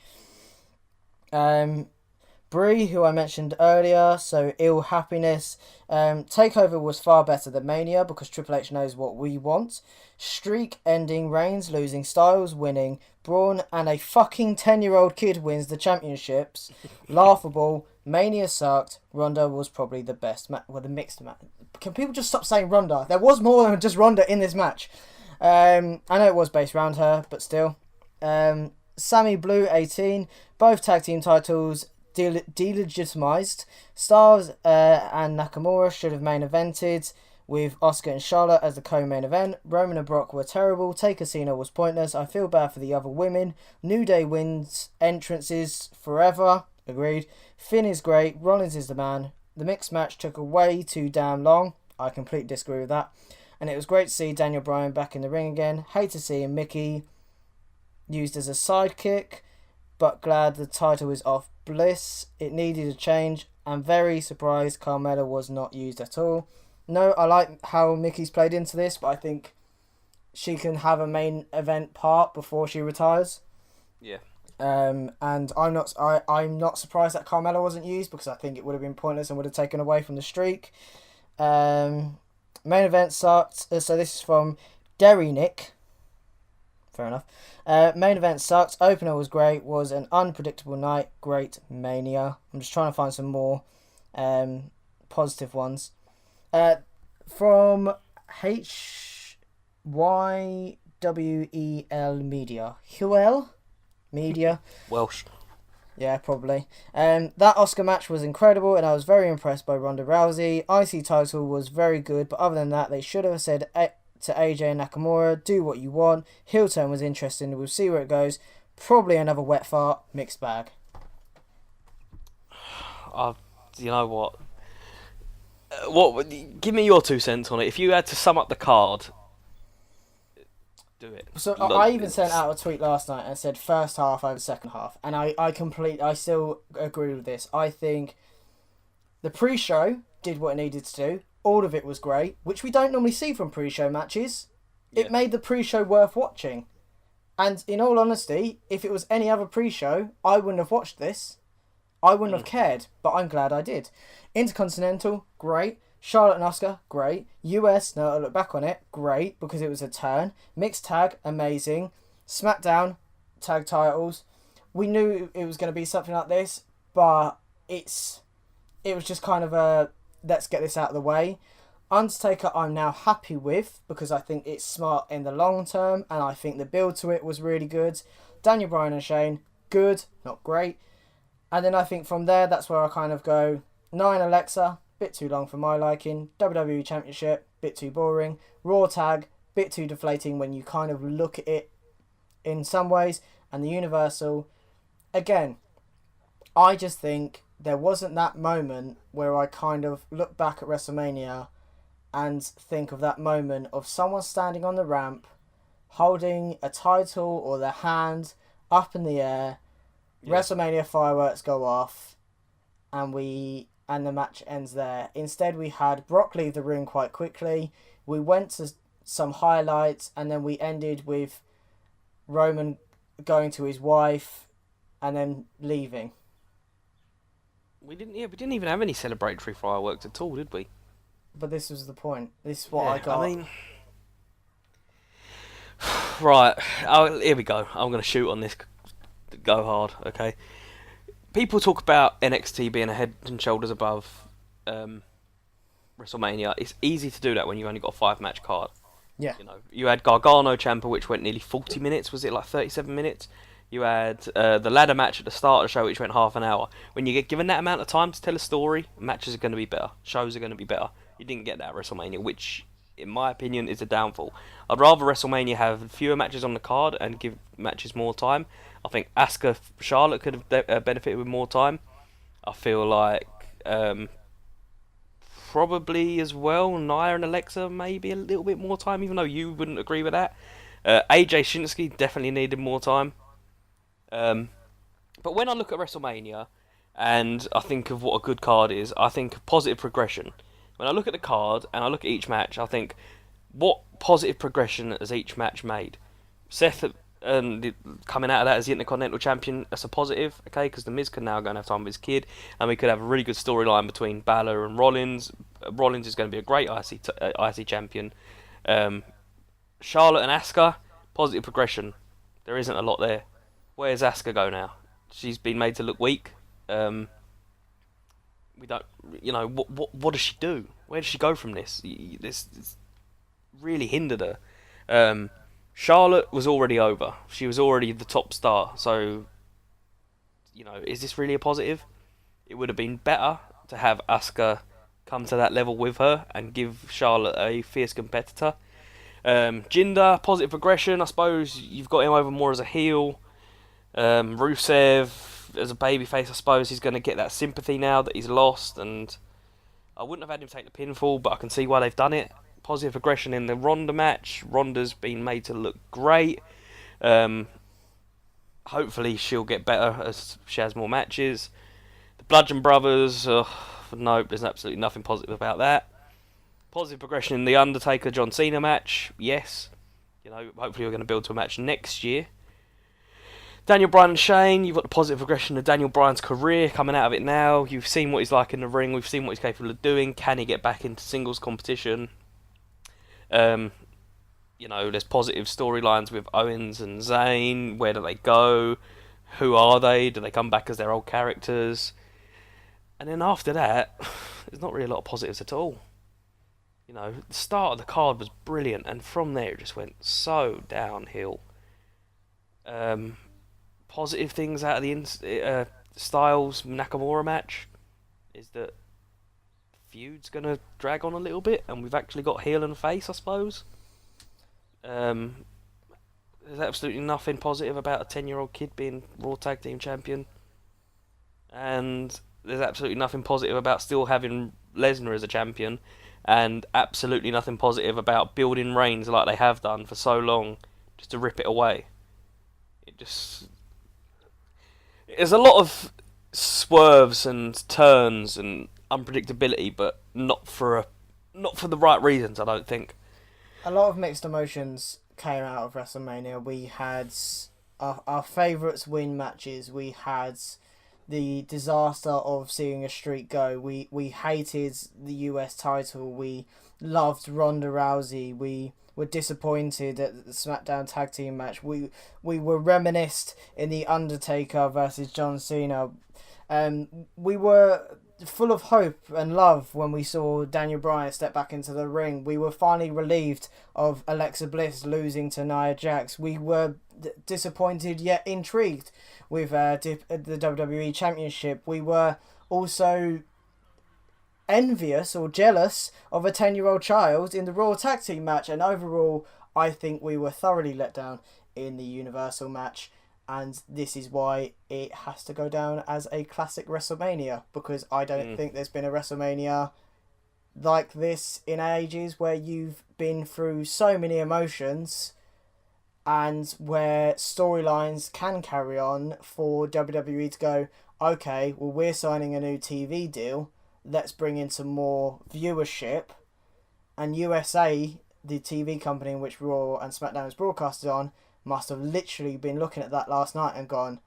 Brie, who I mentioned earlier, so Ill Happiness. TakeOver was far better than Mania because Triple H knows what we want. Streak ending, Reigns losing, Styles winning, Braun and a fucking 10-year-old kid wins the championships. Laughable. Mania sucked. Ronda was probably the best match. Well, the mixed match. Can people just stop saying Ronda? There was more than just Ronda in this match. I know it was based around her, but still. Sammy Blue 18. Both tag team titles delegitimized. Styles and Nakamura should have main evented with Asuka and Charlotte as the co-main event. Roman and Brock were terrible. Taker Cena was pointless. I feel bad for the other women. New Day wins entrances forever. Agreed. Finn is great. Rollins is the man. The mixed match took way too damn long. I completely disagree with that. And it was great to see Daniel Bryan back in the ring again. Hate to see Mickey used as a sidekick, but glad the title is off Bliss. It needed a change. I'm very surprised Carmella was not used at all. No, I like how Mickey's played into this, but I think she can have a main event part before she retires. Yeah. And I'm not surprised that Carmella wasn't used because I think it would have been pointless and would have taken away from the streak. Main event sucked. So this is from Derry Nick. Fair enough. Main event sucked. Opener was great. Was an unpredictable night. Great Mania. I'm just trying to find some more positive ones. From HYWEL Media. Huel? Media. Welsh. Yeah, probably. That Oscar match was incredible and I was very impressed by Ronda Rousey. IC title was very good, but other than that, they should have said to AJ and Nakamura, do what you want. Heel turn was interesting. We'll see where it goes. Probably another wet fart. Mixed bag. You know what? Give me your 2 cents on it. If you had to sum up the card, do it. So I even sent out a tweet last night and said first half over second half, and I still agree with this. I think the pre-show did what it needed to do. All of it was great, which we don't normally see from pre-show matches. Yeah. It made the pre-show worth watching. And in all honesty, if it was any other pre-show, I wouldn't have watched this. I wouldn't have cared, but I'm glad I did. Intercontinental, great. Charlotte and Asuka, great. US, now I look back on it, great, because it was a turn. Mixed tag, amazing. SmackDown, tag titles. We knew it was going to be something like this, but it was just kind of a, let's get this out of the way. Undertaker I'm now happy with, because I think it's smart in the long term, and I think the build to it was really good. Daniel Bryan and Shane, good, not great. And then I think from there, that's where I kind of go, 9 Alexa, bit too long for my liking. WWE Championship, bit too boring. Raw Tag, bit too deflating when you kind of look at it in some ways. And the Universal, again, I just think there wasn't that moment where I kind of look back at WrestleMania and think of that moment of someone standing on the ramp, holding a title or their hand up in the air. Yeah. WrestleMania fireworks go off, and the match ends there. Instead, we had Brock leave the ring quite quickly. We went to some highlights, and then we ended with Roman going to his wife, and then leaving. We didn't even have any celebratory fireworks at all, did we? But this was the point. This is what I got. I mean, right. Here we go. I'm going to shoot on this. Go hard, okay? People talk about NXT being a head and shoulders above WrestleMania. It's easy to do that when you've only got a 5-match card. Yeah. You know, you had Gargano Ciampa, which went nearly 40 minutes. Was it like 37 minutes? You had the ladder match at the start of the show, which went half an hour. When you get given that amount of time to tell a story, matches are going to be better. Shows are going to be better. You didn't get that at WrestleMania, which, in my opinion, is a downfall. I'd rather WrestleMania have fewer matches on the card and give matches more time. I think Asuka Charlotte could have benefited with more time. I feel like probably as well Nia and Alexa maybe a little bit more time, even though you wouldn't agree with that. AJ Shinsuke definitely needed more time. But when I look at WrestleMania and I think of what a good card is, I think of positive progression. When I look at the card and I look at each match, I think, what positive progression has each match made? Seth coming out of that as the Intercontinental Champion, that's a positive, okay, because The Miz can now go and have time with his kid, and we could have a really good storyline between Balor and Rollins. Rollins is going to be a great IC champion. Charlotte and Asuka, positive progression. There isn't a lot there. Where's Asuka go now? She's been made to look weak. We don't, what does she do? Where does she go from this? This really hindered her. Charlotte was already over. She was already the top star. So, is this really a positive? It would have been better to have Asuka come to that level with her and give Charlotte a fierce competitor. Jinder, positive progression. I suppose you've got him over more as a heel. Rusev as a babyface, I suppose he's going to get that sympathy now that he's lost, and I wouldn't have had him take the pinfall, but I can see why they've done it. Positive progression in the Ronda match. Ronda's been made to look great. Hopefully she'll get better as she has more matches. The Bludgeon Brothers, nope, there's absolutely nothing positive about that. Positive progression in the Undertaker John Cena match, yes. Hopefully we're going to build to a match next year. Daniel Bryan and Shane, you've got the positive progression of Daniel Bryan's career coming out of it now. You've seen what he's like in the ring. We've seen what he's capable of doing. Can he get back into singles competition? There's positive storylines with Owens and Zayn. Where do they go? Who are they? Do they come back as their old characters? And then after that, there's not really a lot of positives at all. The start of the card was brilliant, and from there it just went so downhill. Positive things out of the Styles Nakamura match is that feud's gonna drag on a little bit, and we've actually got heel and face, I suppose. There's absolutely nothing positive about a 10-year-old kid being Raw Tag Team Champion, and there's absolutely nothing positive about still having Lesnar as a champion, and absolutely nothing positive about building Reigns like they have done for so long, just to rip it away. There's a lot of swerves and turns and unpredictability, but not for the right reasons, I don't think. A lot of mixed emotions came out of WrestleMania. We had our favourites win matches. We had the disaster of seeing a streak go. We hated the US title. We loved Ronda Rousey. We were disappointed at the SmackDown Tag Team match. We were reminisced in the Undertaker versus John Cena. We were full of hope and love when we saw Daniel Bryan step back into the ring. We were finally relieved of Alexa Bliss losing to Nia Jax. We were disappointed yet intrigued with the WWE Championship. We were also envious or jealous of a 10-year-old child in the Raw Tag Team match, and overall I think we were thoroughly let down in the Universal match, and this is why it has to go down as a classic WrestleMania, because I don't think there's been a WrestleMania like this in ages, where you've been through so many emotions and where storylines can carry on for WWE to go, okay, well, we're signing a new TV deal, let's bring in some more viewership. And USA, the TV company in which Raw and SmackDown is broadcasted on, must have literally been looking at that last night and gone,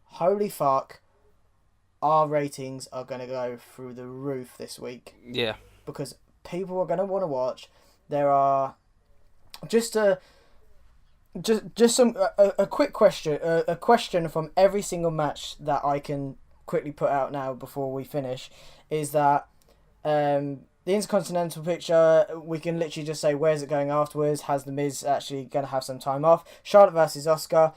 holy fuck, our ratings are going to go through the roof this week. Yeah. Because people are going to want to watch. There are just a quick question, a question from every single match that I can quickly put out now before we finish, is that The Intercontinental picture, we can literally just say, where's it going afterwards? Has The Miz actually going to have some time off? Charlotte versus Asuka.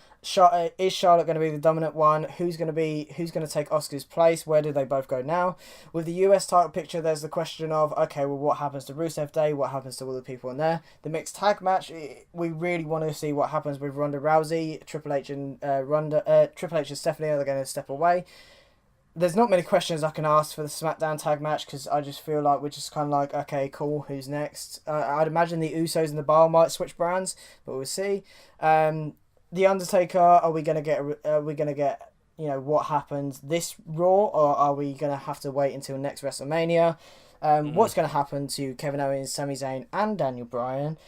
Is Charlotte going to be the dominant one? Who's going to take Asuka's place? Where do they both go now? With the US title picture, there's the question of, okay, well, what happens to Rusev Day? What happens to all the people in there? The mixed tag match, we really want to see what happens with Ronda Rousey. Triple H and Triple H and Stephanie are going to step away. There's not many questions I can ask for the SmackDown tag match because I just feel like we're just kind of like, okay, cool, who's next? I'd imagine the Usos and the Bar might switch brands, but we'll see. The Undertaker, are we gonna get what happens this Raw, or are we gonna have to wait until next WrestleMania? What's gonna happen to Kevin Owens, Sami Zayn, and Daniel Bryan?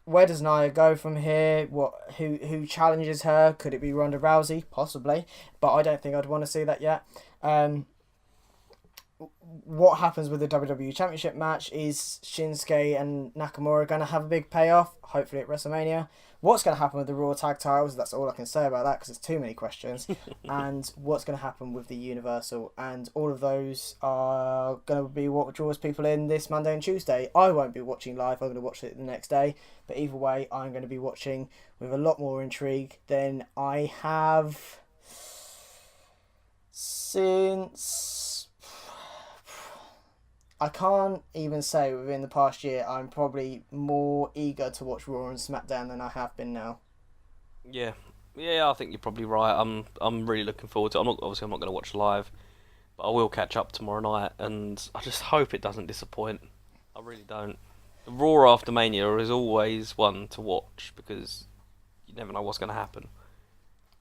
Where does Nia go from here? Who challenges her? Could it be Ronda Rousey? Possibly, but I don't think I'd want to see that yet. What happens with the WWE Championship match? Is Shinsuke and Nakamura going to have a big payoff? Hopefully at WrestleMania. What's going to happen with the Raw Tag Titles? That's all I can say about that because it's too many questions. And what's going to happen with the Universal? And all of those are going to be what draws people in this Monday and Tuesday. I won't be watching live. I'm going to watch it the next day. But either way, I'm going to be watching with a lot more intrigue than I have since... I can't even say within the past year I'm probably more eager to watch Raw and SmackDown than I have been now. Yeah, I think you're probably right. I'm really looking forward to it. I'm not going to watch live, but I will catch up tomorrow night, and I just hope it doesn't disappoint. I really don't. The Raw after Mania is always one to watch because you never know what's going to happen.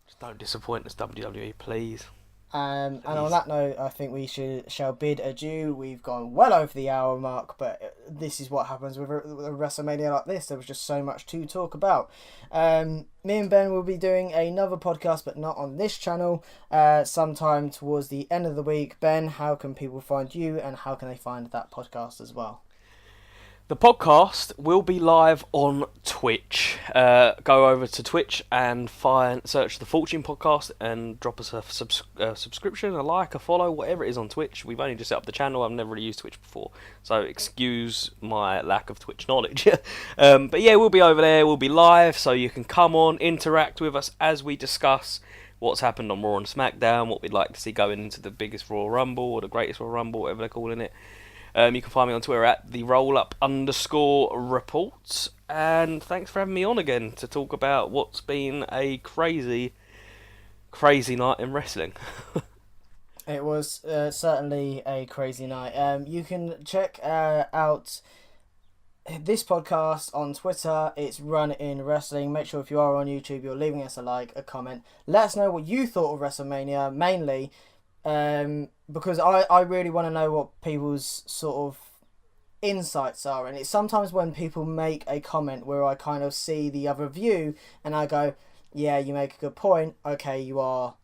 Just don't disappoint us, WWE, please. And on that note, I think we shall bid adieu. We've gone well over the hour mark, but this is what happens with a WrestleMania like this. There was just so much to talk about. Me and Ben will be doing another podcast, but not on this channel, sometime towards the end of the week. Ben, how can people find you, and how can they find that podcast as well? The podcast will be live on Twitch. Go over to Twitch and search the Fortune Podcast and drop us a subscription, a like, a follow, whatever it is on Twitch. We've only just set up the channel. I've never really used Twitch before, so excuse my lack of Twitch knowledge. But yeah, we'll be over there. We'll be live, so you can come on, interact with us as we discuss what's happened on Raw and SmackDown, what we'd like to see going into the biggest Royal Rumble or the greatest Royal Rumble, whatever they're calling it. You can find me on Twitter at @therollup_reports. And thanks for having me on again to talk about what's been a crazy, crazy night in wrestling. It was certainly a crazy night. You can check out this podcast on Twitter. It's Run In Wrestling. Make sure if you are on YouTube, you're leaving us a like, a comment. Let us know what you thought of WrestleMania, mainly. Because I really want to know what people's sort of insights are, and it's sometimes when people make a comment where I kind of see the other view and I go, yeah, you make a good point, okay, you are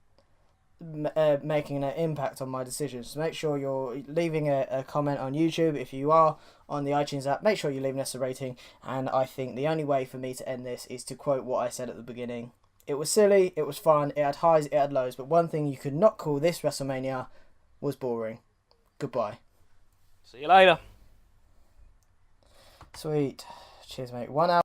making an impact on my decisions. So make sure you're leaving a comment on YouTube. If you are on the iTunes app, make sure you're leaving us a rating. And I think the only way for me to end this is to quote what I said at the beginning. It was silly, it was fun, it had highs, it had lows, but one thing you could not call this WrestleMania was boring. Goodbye. See you later. Sweet. Cheers, mate. 1 hour.